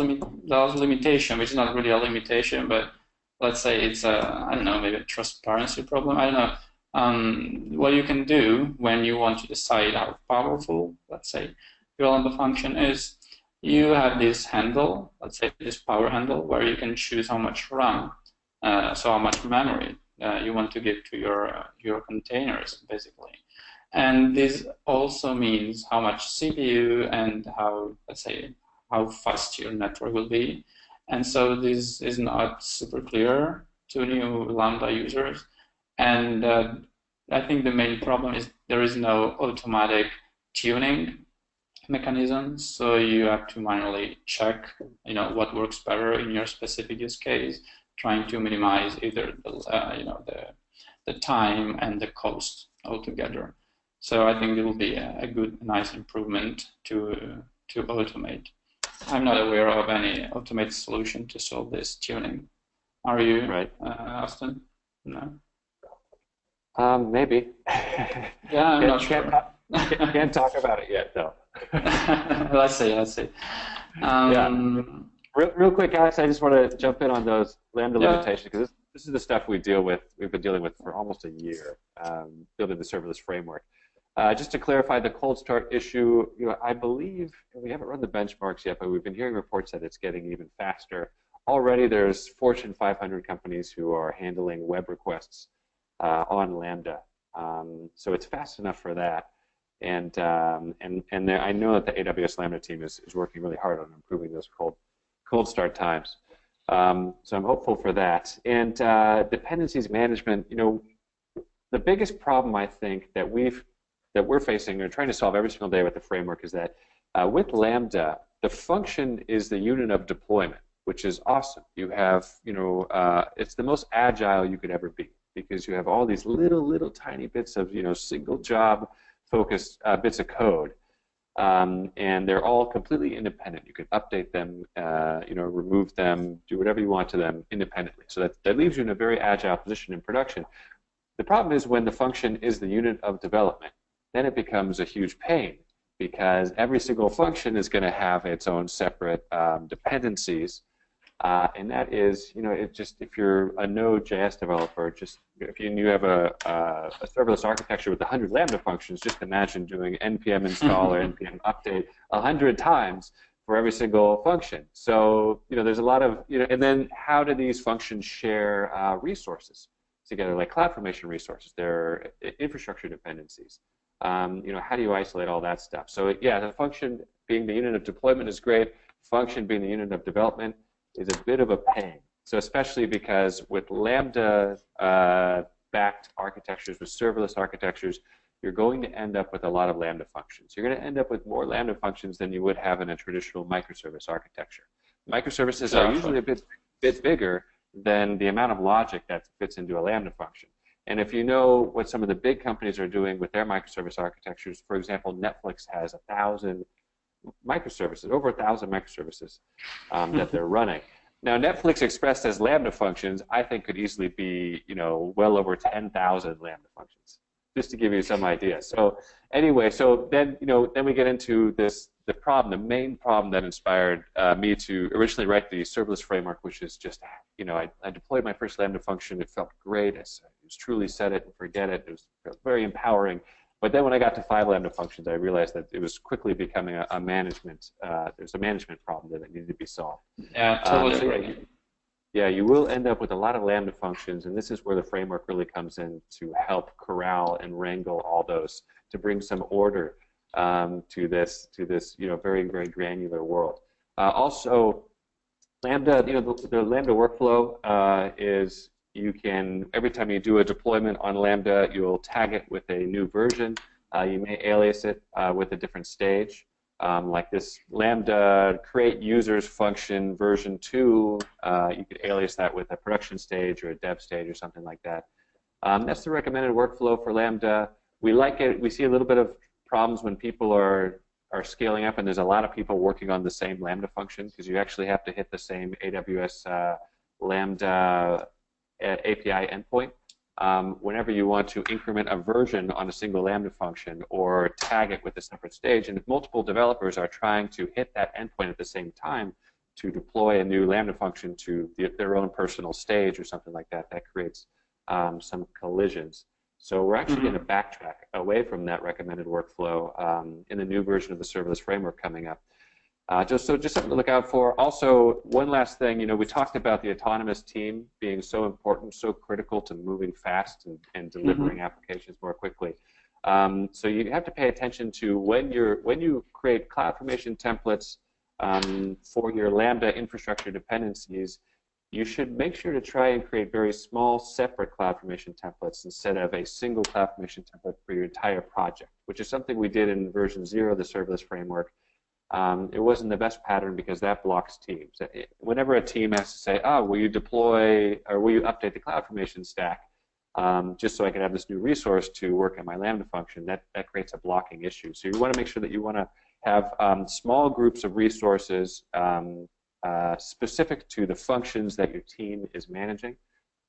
limitation, which is not really a limitation, but let's say it's I don't know, maybe a transparency problem. I don't know. What you can do when you want to decide how powerful, let's say, your Lambda function is, you have this handle, let's say this power handle, where you can choose how much RAM, so how much memory you want to give to your containers, basically. And this also means how much CPU and how fast your network will be. And so this is not super clear to new Lambda users. And I think the main problem is there is no automatic tuning mechanism, so you have to manually check, what works better in your specific use case, trying to minimize either the time and the cost altogether. So I think it will be a nice improvement to automate. I'm not aware of any automated solution to solve this tuning. Are you, right, Austen? No. Maybe. Yeah, I'm not sure. Can't talk about it yet, though. Let's see. Real quick, Alex, I just want to jump in on those Lambda Yeah. limitations because this is the stuff we deal with. We've been dealing with for almost a year, building the serverless framework. Just to clarify the cold start issue, I believe we haven't run the benchmarks yet, but we've been hearing reports that it's getting even faster. Already, there's Fortune 500 companies who are handling web requests on Lambda, so it's fast enough for that. And I know that the AWS Lambda team is working really hard on improving those cold start times. So I'm hopeful for that. And dependencies management, the biggest problem I think that we're facing or trying to solve every single day with the framework is that with Lambda, the function is the unit of deployment, which is awesome. You have, it's the most agile you could ever be because you have all these little tiny bits of, single job focused bits of code. And they're all completely independent. You can update them, remove them, do whatever you want to them independently. So that leaves you in a very agile position in production. The problem is when the function is the unit of development, then it becomes a huge pain because every single function is going to have its own separate dependencies. And that is, if you're a Node.js developer, if you have a serverless architecture with 100 Lambda functions, just imagine doing npm install or npm update 100 times for every single function. So, there's a lot of, and then how do these functions share resources together, like CloudFormation resources? They're infrastructure dependencies. How do you isolate all that stuff? So, yeah, the function being the unit of deployment is great. Function being the unit of development is a bit of a pain. So especially because with Lambda backed architectures, with serverless architectures, you're going to end up with a lot of Lambda functions. You're going to end up with more Lambda functions than you would have in a traditional microservice architecture. Microservices are usually a bit bigger than the amount of logic that fits into a Lambda function. And if you know what some of the big companies are doing with their microservice architectures, for example, Netflix has 1,000 microservices, over 1,000 microservices that they're running. Now, Netflix expressed as Lambda functions, I think could easily be, well over 10,000 Lambda functions, just to give you some idea. So anyway, so then, then we get into the main problem that inspired me to originally write the serverless framework, which is just, I deployed my first Lambda function. It felt great. It was truly set it and forget it. It felt very empowering. But then when I got to 5 Lambda functions, I realized that it was quickly becoming a management, there's a management problem that needed to be solved. Yeah, totally. Yeah, you will end up with a lot of Lambda functions, and this is where the framework really comes in to help corral and wrangle all those, to bring some order to this very, very granular world. Also, Lambda, the Lambda workflow is, you can, every time you do a deployment on Lambda, you'll tag it with a new version. You may alias it with a different stage. Like this Lambda create users function version 2, you could alias that with a production stage or a dev stage or something like that. That's the recommended workflow for Lambda. We like it. We see a little bit of problems when people are scaling up and there's a lot of people working on the same Lambda function because you actually have to hit the same AWS Lambda API endpoint whenever you want to increment a version on a single Lambda function or tag it with a separate stage. And if multiple developers are trying to hit that endpoint at the same time to deploy a new Lambda function to their own personal stage or something like that, that creates some collisions. So we're actually going to backtrack away from that recommended workflow in the new version of the serverless framework coming up. Just something to look out for. Also, one last thing, we talked about the autonomous team being so important, so critical to moving fast and delivering applications more quickly. So you have to pay attention to when you create CloudFormation templates for your Lambda infrastructure dependencies, you should make sure to try and create very small, separate CloudFormation templates instead of a single CloudFormation template for your entire project, which is something we did in version 0 of the serverless framework. It wasn't the best pattern because that blocks teams. Whenever a team has to say, oh, will you deploy or will you update the CloudFormation stack just so I can have this new resource to work on my Lambda function, that creates a blocking issue. So you want to make sure that you want to have small groups of resources specific to the functions that your team is managing.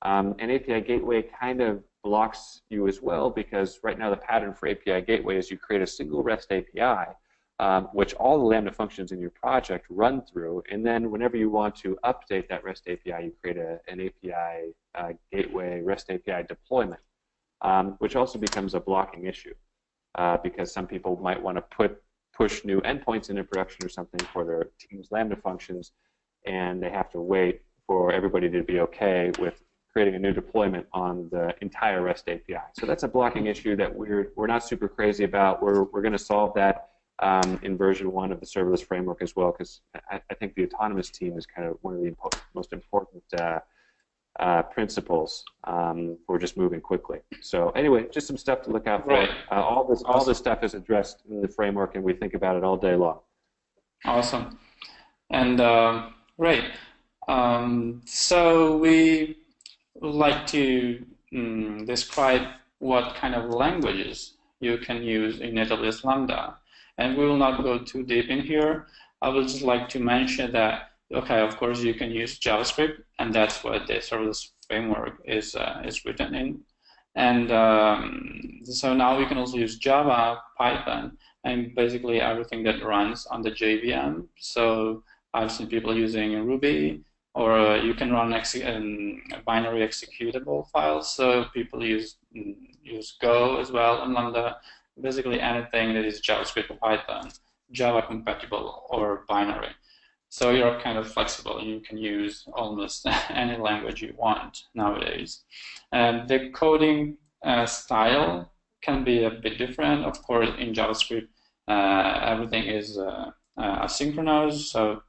And API Gateway kind of blocks you as well because right now the pattern for API Gateway is you create a single REST API which all the Lambda functions in your project run through, and then whenever you want to update that REST API, you create an API gateway REST API deployment, which also becomes a blocking issue because some people might want to push new endpoints into production or something for their team's Lambda functions, and they have to wait for everybody to be okay with creating a new deployment on the entire REST API. So that's a blocking issue that we're not super crazy about. We're going to solve that in version 1 of the serverless framework as well, because I think the autonomous team is kind of one of the most important principles for just moving quickly. So anyway, just some stuff to look out for. Right. All this stuff is addressed in the framework, and we think about it all day long. Awesome. And great. So we would like to describe what kind of languages you can use in AWS Lambda. And we will not go too deep in here. I would just like to mention that, okay, of course you can use JavaScript, and that's what the serverless framework is written in. And so now we can also use Java, Python, and basically everything that runs on the JVM. So I've seen people using Ruby, or you can run binary executable files. So people use Go as well in Lambda. Basically anything that is JavaScript or Python, Java compatible or binary. So you're kind of flexible. You can use almost any language you want nowadays. And the coding style can be a bit different. Of course, in JavaScript, everything is asynchronous, so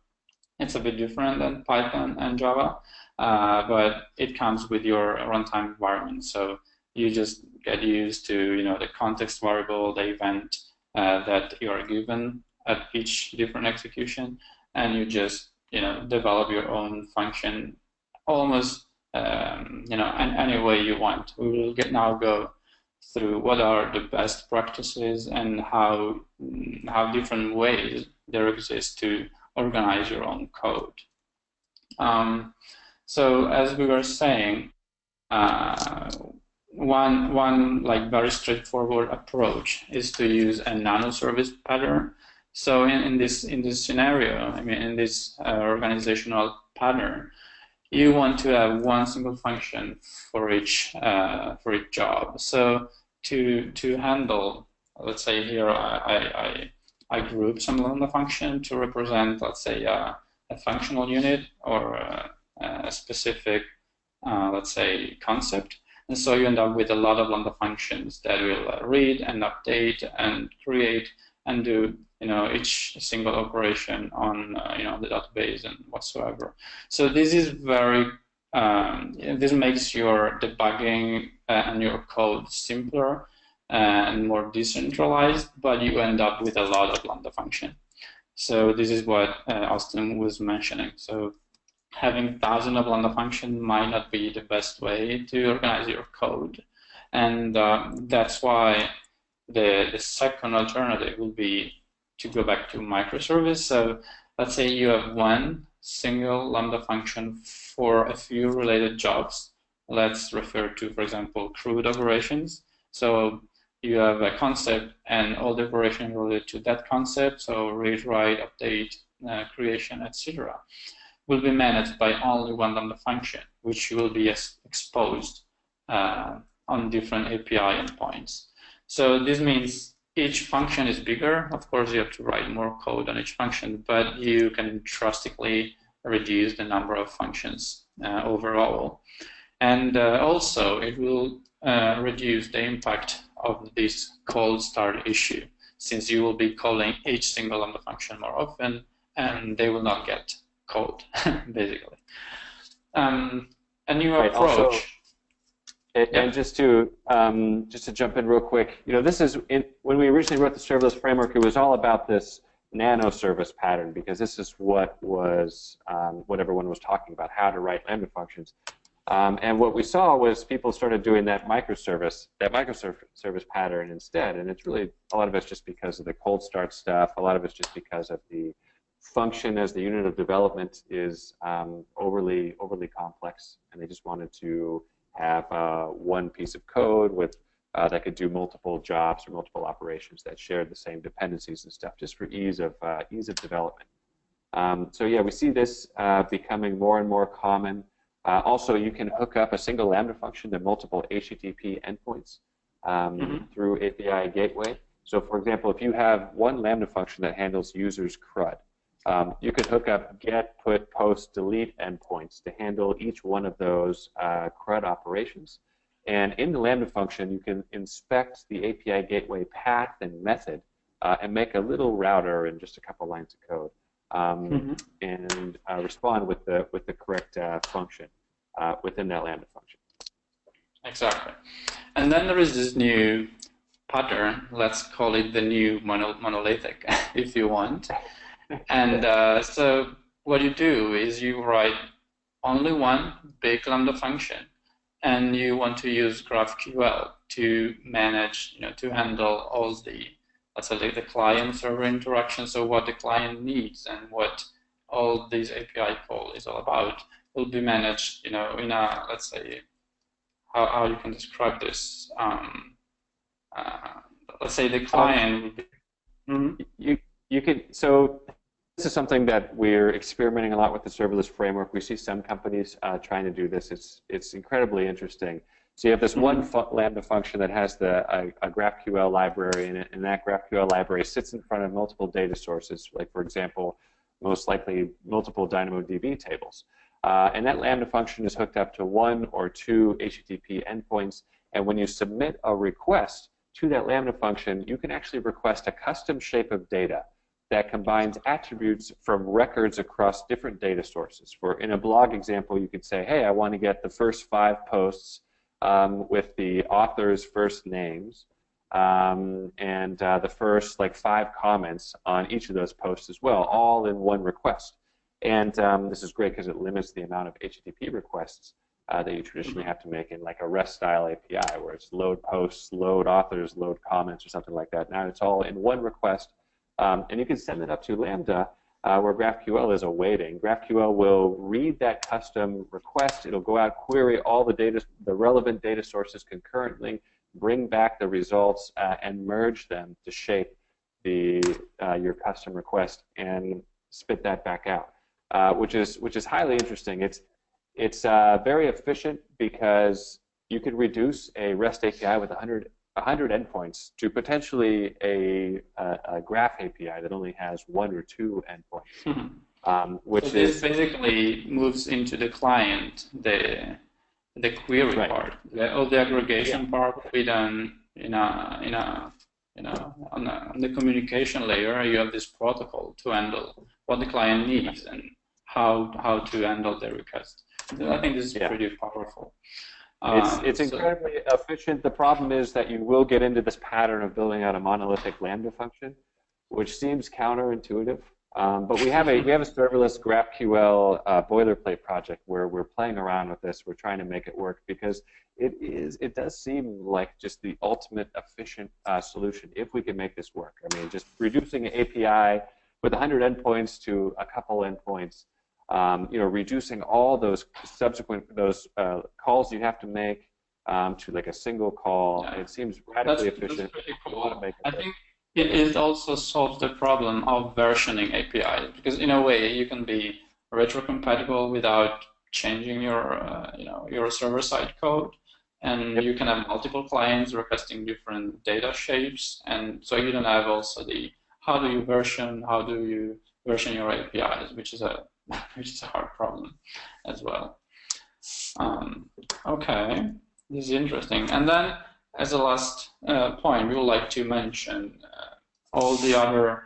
it's a bit different than Python and Java, but it comes with your runtime environment. So you just get used to the context variable, the event that you are given at each different execution, and you just develop your own function almost any way you want. We will now go through what are the best practices and how different ways there exist to organize your own code. So as we were saying, one like very straightforward approach is to use a nano service pattern. So in this scenario, in this organizational pattern, you want to have one single function for each job. So to handle, let's say here I group some Lambda function to represent, let's say, a functional unit or a specific, let's say, concept. And so you end up with a lot of Lambda functions that will read and update and create and do each single operation on the database and whatsoever. So this is very this makes your debugging and your code simpler and more decentralized, but you end up with a lot of Lambda function. So this is what Austen was mentioning. So having thousands of Lambda function might not be the best way to organize your code, and that's why the second alternative will be to go back to microservice. So let's say you have one single Lambda function for a few related jobs. Let's refer to, for example, CRUD operations. So you have a concept and all the operations related to that concept, so read, write, update, creation, etc., will be managed by only one Lambda function, which will be exposed on different API endpoints. So this means each function is bigger. Of course, you have to write more code on each function, but you can drastically reduce the number of functions overall. And also, it will reduce the impact of this cold start issue, since you will be calling each single Lambda function more often, and they will not get called, basically. A new approach. Also, and just to jump in real quick, this is when we originally wrote the serverless framework, it was all about this nano service pattern, because this is what was what everyone was talking about, how to write Lambda functions. And what we saw was people started doing that microservice pattern instead, and it's really a lot of it's just because of the cold start stuff. A lot of it's just because of the function as the unit of development is overly complex, and they just wanted to have one piece of code with that could do multiple jobs or multiple operations that share the same dependencies and stuff, just for ease of development. So yeah, we see this becoming more and more common. Also, you can hook up a single Lambda function to multiple HTTP endpoints through API gateway. So for example, if you have one Lambda function that handles users CRUD, you could hook up get, put, post, delete endpoints to handle each one of those CRUD operations. And in the Lambda function, you can inspect the API gateway path and method and make a little router in just a couple lines of code and respond with the correct function within that Lambda function. Exactly. And then there is this new pattern, let's call it the new monolithic, if you want. And so what you do is you write only one big Lambda function, and you want to use GraphQL to manage, to handle all the, let's say, the client-server interaction. So what the client needs and what all these API call is all about will be managed, in a, let's say, how you can describe this. Let's say the client would be. You could, so this is something that we're experimenting a lot with the serverless framework. We see some companies trying to do this. It's incredibly interesting. So you have this one Lambda function that has a GraphQL library in it, and that GraphQL library sits in front of multiple data sources, like, for example, most likely multiple DynamoDB tables. And that Lambda function is hooked up to one or two HTTP endpoints, and when you submit a request to that Lambda function, you can actually request a custom shape of data that combines attributes from records across different data sources. In a blog example, you could say, hey, I want to get the first 5 posts with the author's first names and the first 5 comments on each of those posts as well, all in one request. And this is great because it limits the amount of HTTP requests that you traditionally have to make in a REST-style API, where it's load posts, load authors, load comments, or something like that. Now it's all in one request. And you can send it up to Lambda, where GraphQL is awaiting. GraphQL will read that custom request. It'll go out, query all the relevant data sources concurrently, bring back the results, and merge them to shape your custom request and spit that back out, which is highly interesting. It's very efficient because you could reduce a REST API with 100 endpoints to potentially a graph API that only has 1 or 2 endpoints, which so this basically moves into the client, the query part. All the aggregation part will be done on the communication layer. You have this protocol to handle what the client needs and how to handle the request. I think this is pretty powerful. It's incredibly efficient. The problem is that you will get into this pattern of building out a monolithic Lambda function, which seems counterintuitive. But we have a serverless GraphQL boilerplate project where we're playing around with this. We're trying to make it work because it does seem like just the ultimate efficient solution if we can make this work. I mean, just reducing an API with 100 endpoints to a couple endpoints. Reducing all those subsequent calls you have to make to a single call. Yeah. It seems radically efficient. That's pretty cool. I think it also solves the problem of versioning API because in a way you can be retrocompatible without changing your server-side code, and you can have multiple clients requesting different data shapes, and so you don't have also how do you version your APIs, which is a hard problem as well. Okay, this is interesting. And then, as a last point, we would like to mention all the other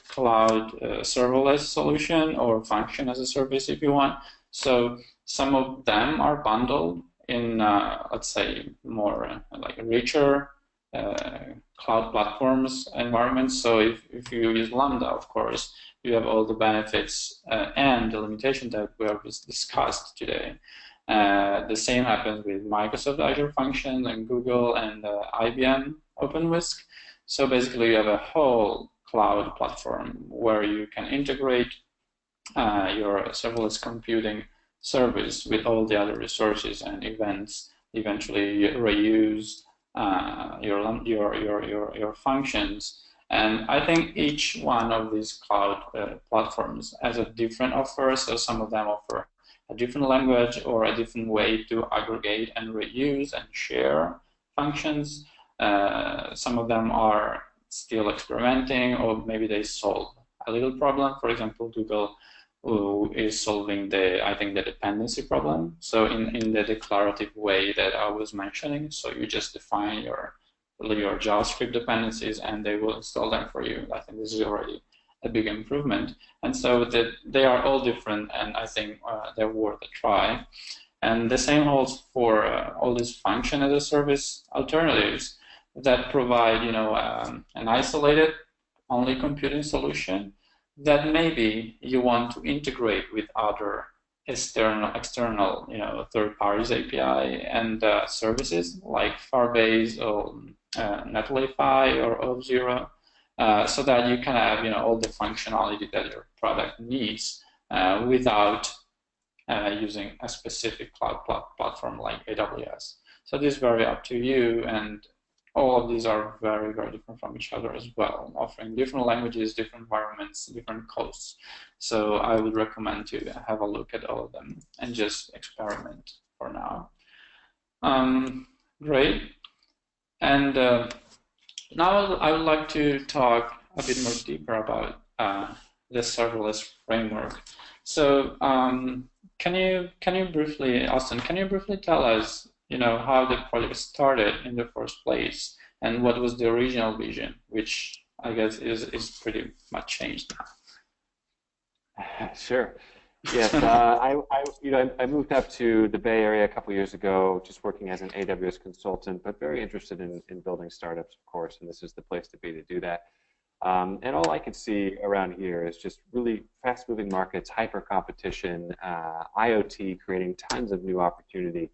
cloud serverless solution or function as a service, if you want. So some of them are bundled in, let's say, more richer cloud platforms environments. So if you use Lambda, of course, you have all the benefits and the limitation that we have discussed today. The same happens with Microsoft Azure Functions and Google and IBM OpenWhisk. So basically, you have a whole cloud platform where you can integrate your serverless computing service with all the other resources and events, eventually reuse your functions. And I think each one of these cloud platforms has a different offer. So some of them offer a different language or a different way to aggregate and reuse and share functions. Some of them are still experimenting, or maybe they solve a little problem. For example, Google is solving I think the dependency problem. So in the declarative way that I was mentioning, so you just define your JavaScript dependencies and they will install them for you. I think this is already a big improvement. And so they are all different, and I think they're worth a try. And the same holds for all these function as a service alternatives that provide, an isolated only computing solution that maybe you want to integrate with other external, third parties API and services like Firebase or Netlify or Auth0, so that you can have, all the functionality that your product needs without using a specific cloud platform like AWS. So this is very up to you, and all of these are very, very different from each other as well, offering different languages, different environments, different costs. So I would recommend to have a look at all of them and just experiment for now. Great. And now I would like to talk a bit more deeper about the serverless framework. So can you briefly, Austen, can you briefly tell us, how the project started in the first place, and what was the original vision, which I guess is pretty much changed now? Sure. Yes, I moved up to the Bay Area a couple years ago, just working as an AWS consultant, but very interested in building startups, of course, and this is the place to be to do that. And all I could see around here is just really fast-moving markets, hyper competition, IoT creating tons of new opportunity.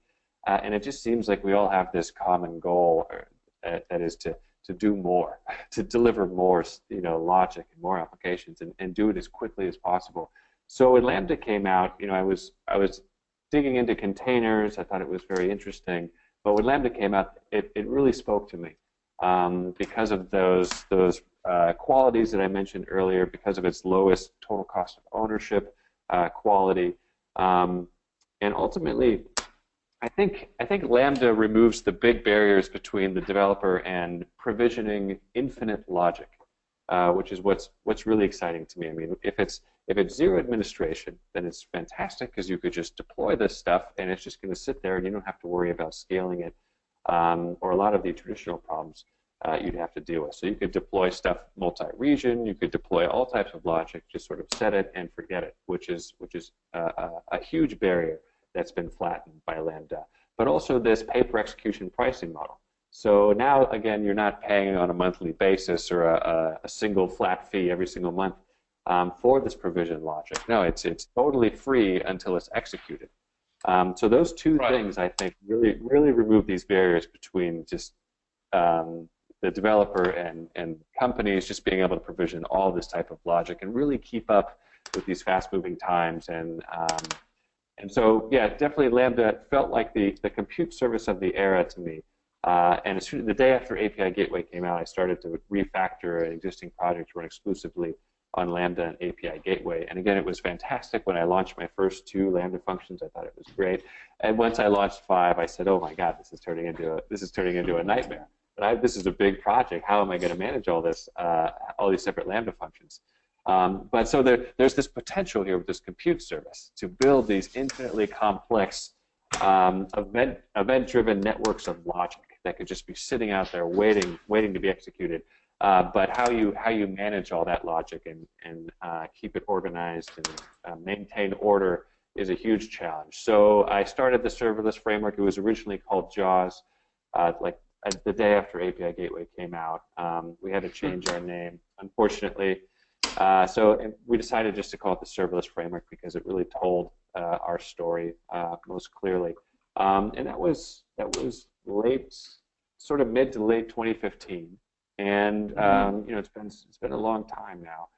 And it just seems like we all have this common goal, that is to do more, to deliver more, logic and more applications, and do it as quickly as possible. So when Lambda came out, I was digging into containers. I thought it was very interesting. But when Lambda came out, it really spoke to me because of those qualities that I mentioned earlier, because of its lowest total cost of ownership quality, and ultimately, I think Lambda removes the big barriers between the developer and provisioning infinite logic, which is what's really exciting to me. I mean, if it's zero administration, then it's fantastic because you could just deploy this stuff and it's just going to sit there and you don't have to worry about scaling it, or a lot of the traditional problems you'd have to deal with. So you could deploy stuff multi-region, you could deploy all types of logic, just sort of set it and forget it, which is a huge barrier that's been flattened by Lambda. But also this pay-per-execution pricing model. So now, again, you're not paying on a monthly basis or a single flat fee every single month for this provision logic. No, it's totally free until it's executed. So those two things, I think, really remove these barriers between just the developer and companies just being able to provision all this type of logic and really keep up with these fast-moving times. And so, yeah, definitely Lambda felt like the compute service of the era to me. And as soon as the day after API Gateway came out, I started to refactor an existing project to run exclusively on Lambda and API Gateway. And again, it was fantastic when I launched my first 2 Lambda functions. I thought it was great. And once I launched 5, I said, "Oh my God, this is turning into a nightmare. This is a big project. How am I going to manage all this, all these separate Lambda functions?" But so there's this potential here with this compute service to build these infinitely complex event-driven networks of logic that could just be sitting out there waiting to be executed. But how you manage all that logic and keep it organized and maintain order is a huge challenge. So I started the serverless framework. It was originally called JAWS, the day after API Gateway came out. We had to change our name, unfortunately. So we decided just to call it the serverless framework because it really told our story most clearly. And that was late, sort of mid to late 2015. And it's been a long time now.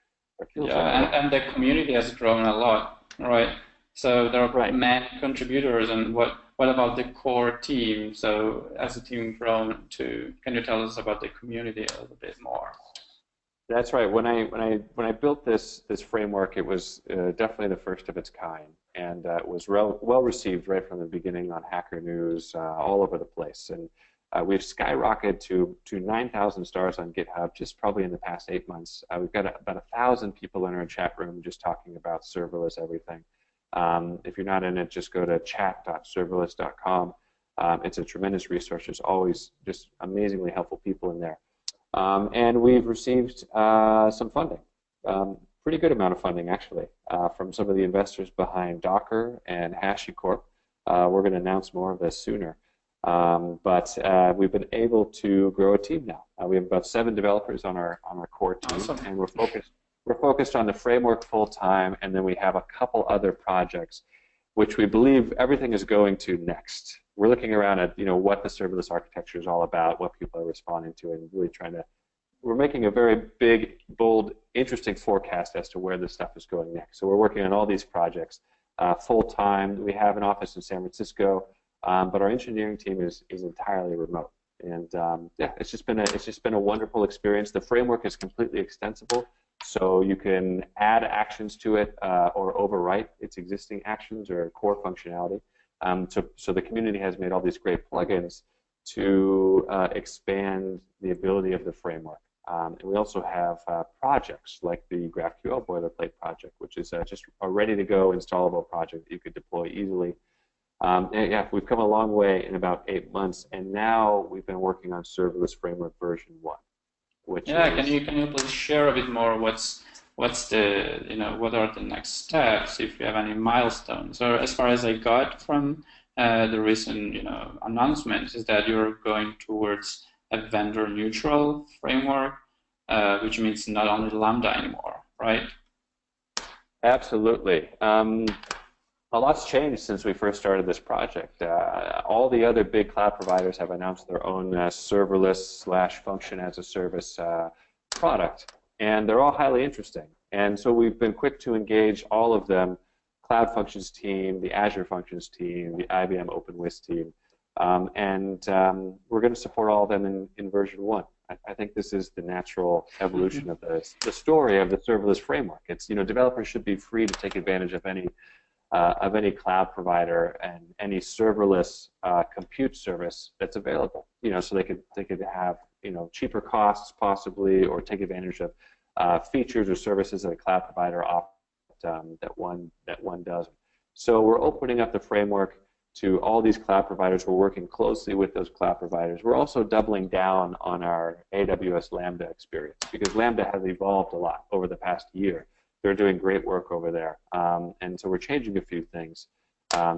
And the community has grown a lot, right? So there are many contributors, and what what about the core team? So as a team grown to, can you tell us about the community a little bit more? That's right. When I built this framework, it was definitely the first of its kind, and it was well received right from the beginning on Hacker News, all over the place. And we've skyrocketed to 9,000 stars on GitHub just probably in the past 8 months. We've got about 1,000 people in our chat room just talking about serverless everything. If you're not in it, just go to chat.serverless.com. It's a tremendous resource. There's always just amazingly helpful people in there. And we've received some funding, pretty good amount of funding actually, from some of the investors behind Docker and HashiCorp. We're going to announce more of this sooner. But we've been able to grow a team now. We have about 7 developers on our core team, Awesome. and we're focused on the framework full time, and then we have a couple other projects, which we believe everything is going to next. We're looking around at what the serverless architecture is all about, what people are responding to, and really we're making a very big, bold, interesting forecast as to where this stuff is going next. So we're working on all these projects full time. We have an office in San Francisco, but our engineering team is entirely remote. And yeah, it's just been a wonderful experience. The framework is completely extensible, so you can add actions to it or overwrite its existing actions or core functionality. So the community has made all these great plugins to expand the ability of the framework. And we also have projects like the GraphQL boilerplate project, which is just a ready-to-go installable project that you could deploy easily. And yeah, we've come a long way in about 8 months, and now we've been working on Serverless Framework version 1, which is... Can you please share a bit more what's the what are the next steps, if you have any milestones? Or as far as I got from the recent announcements is that you're going towards a vendor neutral framework, which means not only Lambda anymore, right? Absolutely. A lot's changed since we first started this project. All the other big cloud providers have announced their own serverless/function as a service product, and they're all highly interesting. And so we've been quick to engage all of them: Cloud Functions team, the Azure Functions team, the IBM OpenWhisk team, and we're going to support all of them in version 1. I think this is the natural evolution of the story of the serverless framework. It's developers should be free to take advantage of any cloud provider and any serverless compute service that's available. So they could have cheaper costs possibly, or take advantage of features or services that a cloud provider offers that one doesn't. So we're opening up the framework to all these cloud providers. We're working closely with those cloud providers. We're also doubling down on our AWS Lambda experience, because Lambda has evolved a lot over the past year. They're doing great work over there, and so we're changing a few things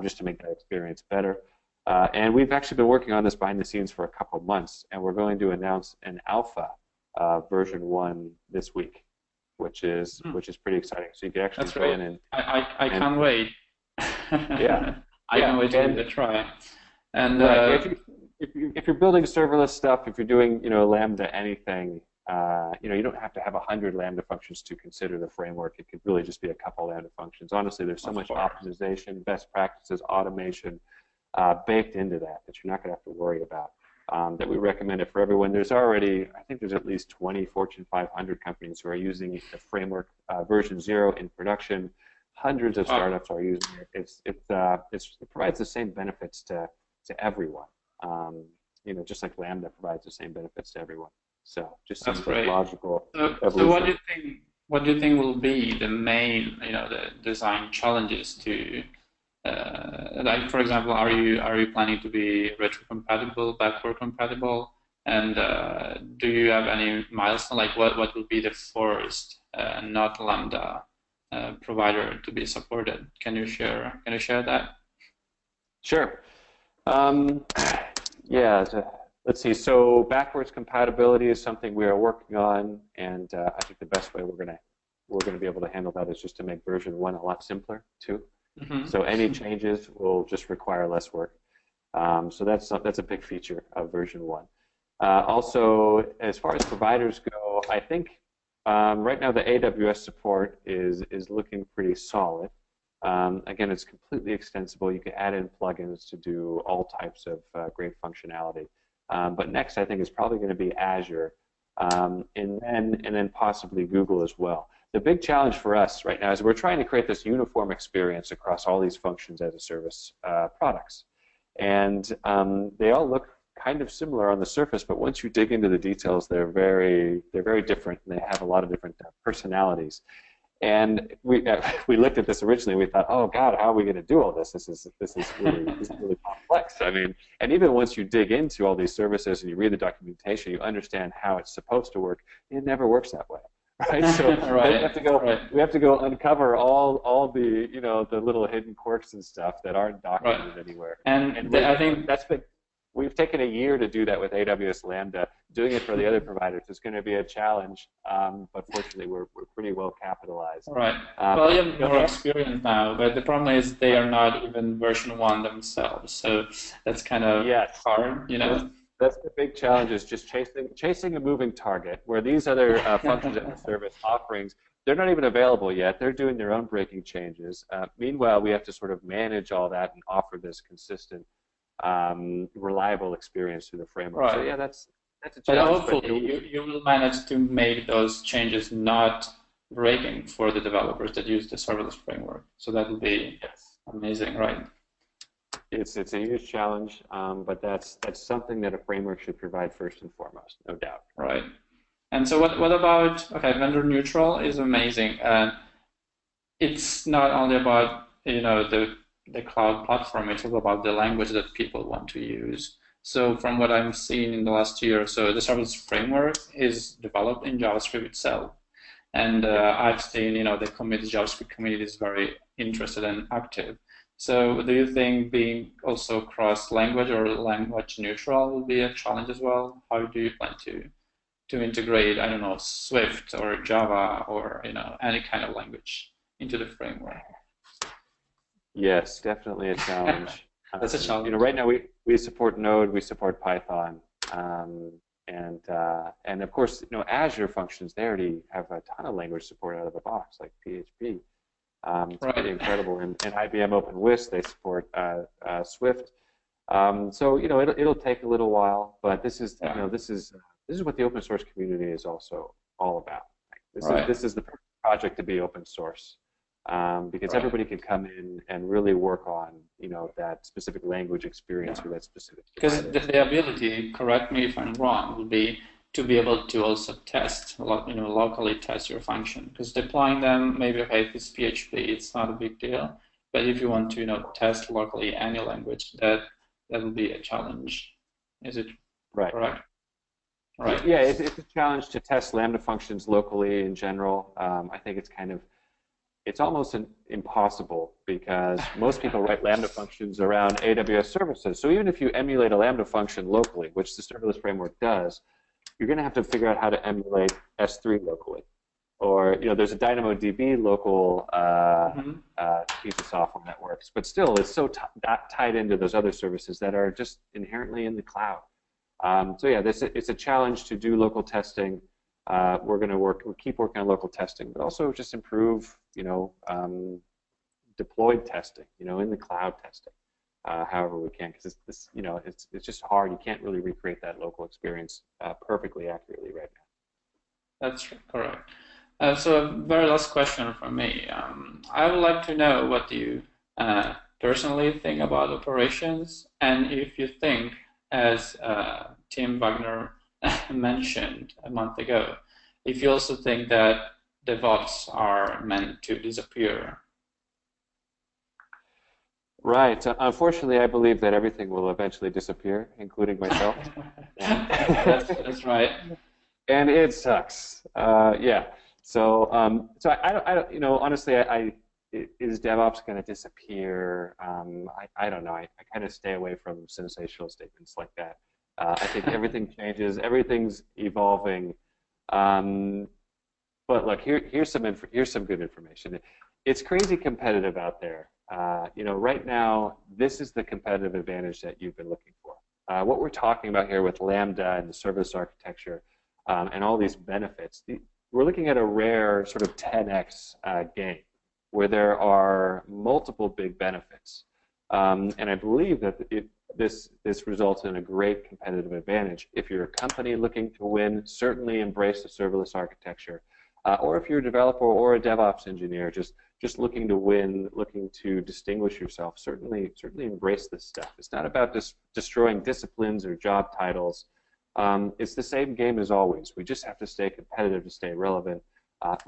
just to make that experience better. And we've actually been working on this behind the scenes for a couple months, and we're going to announce an alpha version 1 this week, which is pretty exciting. So you can actually go in and I can't wait. Yeah. I can't wait to give it a try. And right. If you're building serverless stuff, if you're doing Lambda anything, you don't have to have 100 Lambda functions to consider the framework. It could really just be a couple Lambda functions. Honestly, there's so much optimization, best practices, automation baked into that you're not going to have to worry about. That we recommend it for everyone. There's already, I think there's at least 20 Fortune 500 companies who are using the framework version 0 in production. Hundreds of startups are using it. It provides the same benefits to everyone. Just like Lambda provides the same benefits to everyone. So just seems like logical evolution. So what do you think will be the main the design challenges to like, for example, are you planning to be retrocompatible, backward compatible, and do you have any milestone, like what will be the first not Lambda provider to be supported? Can you share that? Sure. Yeah. Let's see. So backwards compatibility is something we are working on, and I think the best way we're gonna be able to handle that is just to make version 1 a lot simpler too. Mm-hmm. So any changes will just require less work. So that's a big feature of version 1. Also, as far as providers go, I think right now the AWS support is looking pretty solid. Again, it's completely extensible. You can add in plugins to do all types of great functionality. But next, I think, is probably going to be Azure, and then possibly Google as well. The big challenge for us right now is we're trying to create this uniform experience across all these functions as a service products. And they all look kind of similar on the surface, but once you dig into the details, they're very different, and they have a lot of different personalities. And we looked at this originally. We thought, oh God, how are we going to do all this? This is really complex. I mean, and even once you dig into all these services and you read the documentation, you understand how it's supposed to work. It never works that way, right? So right. we have to go uncover all the the little hidden quirks and stuff that aren't documented anywhere. And I think we've taken a year to do that with AWS Lambda. Doing it for the other providers is going to be a challenge, but fortunately we're pretty well capitalized. Right. Well, you have more experience now, but the problem is they are not even version 1 themselves, so that's kind of hard, That's the big challenge, is just chasing a moving target, where these other functions as a service offerings, they're not even available yet. They're doing their own breaking changes. Meanwhile, we have to sort of manage all that and offer this consistent, reliable experience through the framework. Right. So yeah, that's a challenge. But hopefully you will manage to make those changes not breaking for the developers that use the serverless framework. So that will be amazing, right? It's a huge challenge, but that's something that a framework should provide first and foremost, no doubt. Right. And so what about, vendor neutral is amazing. It's not only about, the cloud platform, it's all about the language that people want to use. So from what I'm seeing in the last year or so, the serverless framework is developed in JavaScript itself. And I've seen, the JavaScript community is very interested and active. So do you think being also cross-language or language neutral will be a challenge as well? How do you plan to integrate, I don't know, Swift or Java or, any kind of language into the framework? Yes, definitely a challenge. That's a challenge. Right now we support Node, we support Python, and of course, Azure functions, they already have a ton of language support out of the box, like PHP. It's pretty incredible. And IBM OpenWhisk, they support Swift. So it'll take a little while, but this is this is what the open source community is also all about. This is the perfect project to be open source. Because everybody can come in and really work on, that specific language experience for that specific. Because the ability, correct me if I'm wrong, will be to be able to also test, locally test your function. Because deploying them, maybe if it's PHP, it's not a big deal. But if you want to, test locally any language, that will be a challenge. Is it correct? Right. Yeah, it's a challenge to test Lambda functions locally in general. I think it's almost impossible, because most people write Lambda functions around AWS services. So even if you emulate a Lambda function locally, which the serverless framework does, you're going to have to figure out how to emulate S3 locally. Or, there's a DynamoDB local piece of software that works. But still, it's so tied into those other services that are just inherently in the cloud. So yeah, it's a challenge to do local testing. We'll keep working on local testing, but also just improve, deployed testing, in the cloud testing, however we can, because it's just hard. You can't really recreate that local experience perfectly accurately right now. That's correct. So a very last question from me. I would like to know what you personally think about operations, and if you think, as Tim Wagner mentioned a month ago, if you also think that DevOps are meant to disappear. Right. Unfortunately, I believe that everything will eventually disappear, including myself. That's right. And it sucks. Yeah. So, I don't. Honestly, is DevOps going to disappear? I don't know. I kind of stay away from sensational statements like that. I think everything changes. Everything's evolving. But look, here's some good information. It's crazy competitive out there. Right now, this is the competitive advantage that you've been looking for. What we're talking about here with Lambda and the service architecture and all these benefits, we're looking at a rare sort of 10x gain, where there are multiple big benefits. And I believe that this results in a great competitive advantage. If you're a company looking to win, certainly embrace the serverless architecture. Or if you're a developer or a DevOps engineer, just looking to win, looking to distinguish yourself, certainly embrace this stuff. It's not about destroying disciplines or job titles. It's the same game as always. We just have to stay competitive to stay relevant.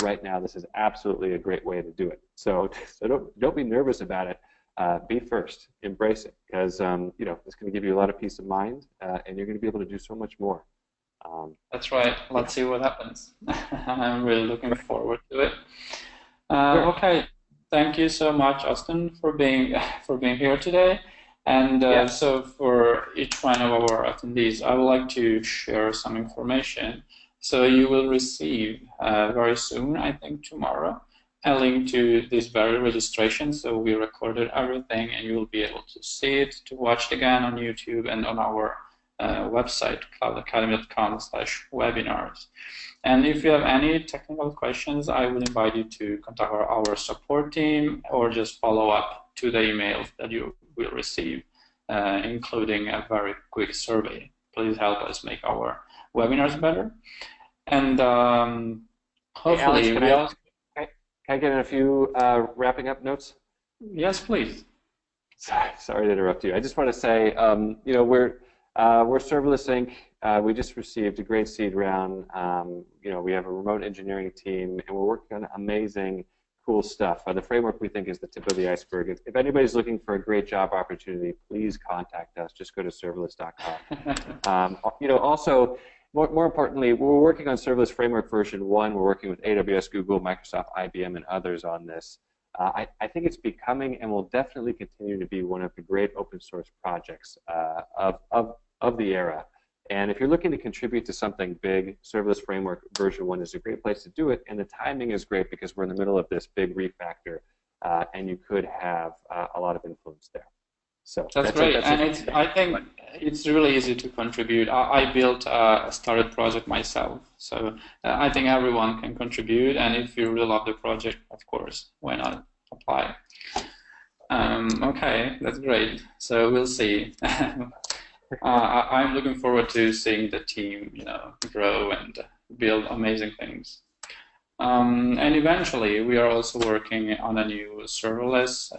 Right now, this is absolutely a great way to do it. So don't be nervous about it. Be first, embrace it, because it's going to give you a lot of peace of mind, and you're going to be able to do so much more. That's right. Let's see what happens. I'm really looking forward to it. Sure. Okay, thank you so much, Austen, for being here today. And so for each one of our attendees, I would like to share some information. So you will receive very soon, I think tomorrow, a link to this very registration. So we recorded everything, and you will be able to see it, to watch it again on YouTube and on our website, cloudacademy.com/webinars. And if you have any technical questions, I would invite you to contact our support team or just follow up to the emails that you will receive, including a very quick survey. Please help us make our webinars better. And hopefully, hey, Alex, can I get in a few wrapping up notes? Yes, please. Sorry to interrupt you. I just want to say, we're Serverless Inc. We just received a great seed round. We have a remote engineering team, and we're working on amazing, cool stuff. The framework, we think, is the tip of the iceberg. If anybody's looking for a great job opportunity, please contact us. Just go to serverless.com. Also, more importantly, we're working on Serverless Framework version 1. We're working with AWS, Google, Microsoft, IBM, and others on this. I think it's becoming and will definitely continue to be one of the great open source projects of the era. And if you're looking to contribute to something big, Serverless Framework version 1 is a great place to do it. And the timing is great because we're in the middle of this big refactor, and you could have a lot of influence there. So that's great, and I think it's really easy to contribute. I built a started project myself, so I think everyone can contribute. And if you really love the project, of course, why not apply? Okay, that's great. So we'll see. I'm looking forward to seeing the team, grow and build amazing things. And eventually, we are also working on a new serverless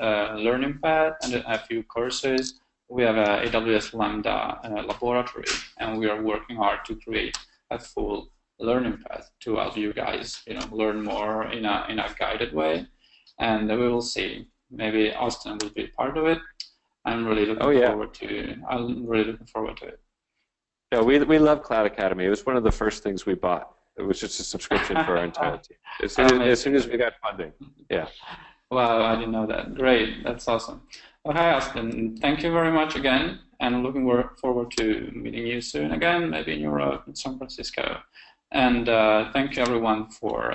learning path and a few courses. We have a AWS Lambda laboratory, and we are working hard to create a full learning path to help you guys, learn more in a guided way. And we will see. Maybe Austen will be part of it. I'm really looking forward to it. Yeah, we love Cloud Academy. It was one of the first things we bought. It was just a subscription for our entire team. As soon as we got funding. Yeah. Wow, I didn't know that. Great, that's awesome. Well, hi, Austen. Thank you very much again, and looking forward to meeting you soon again, maybe in Europe, in San Francisco. And thank you, everyone, for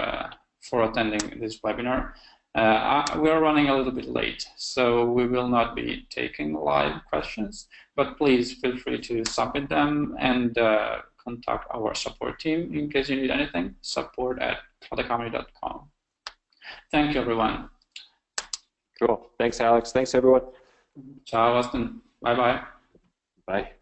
attending this webinar. We are running a little bit late, so we will not be taking live questions, but please feel free to submit them and contact our support team in case you need anything, support@cloudacademy.com. Thank you, everyone. Cool. Thanks, Alex. Thanks, everyone. Ciao, Austen. Bye-bye. Bye.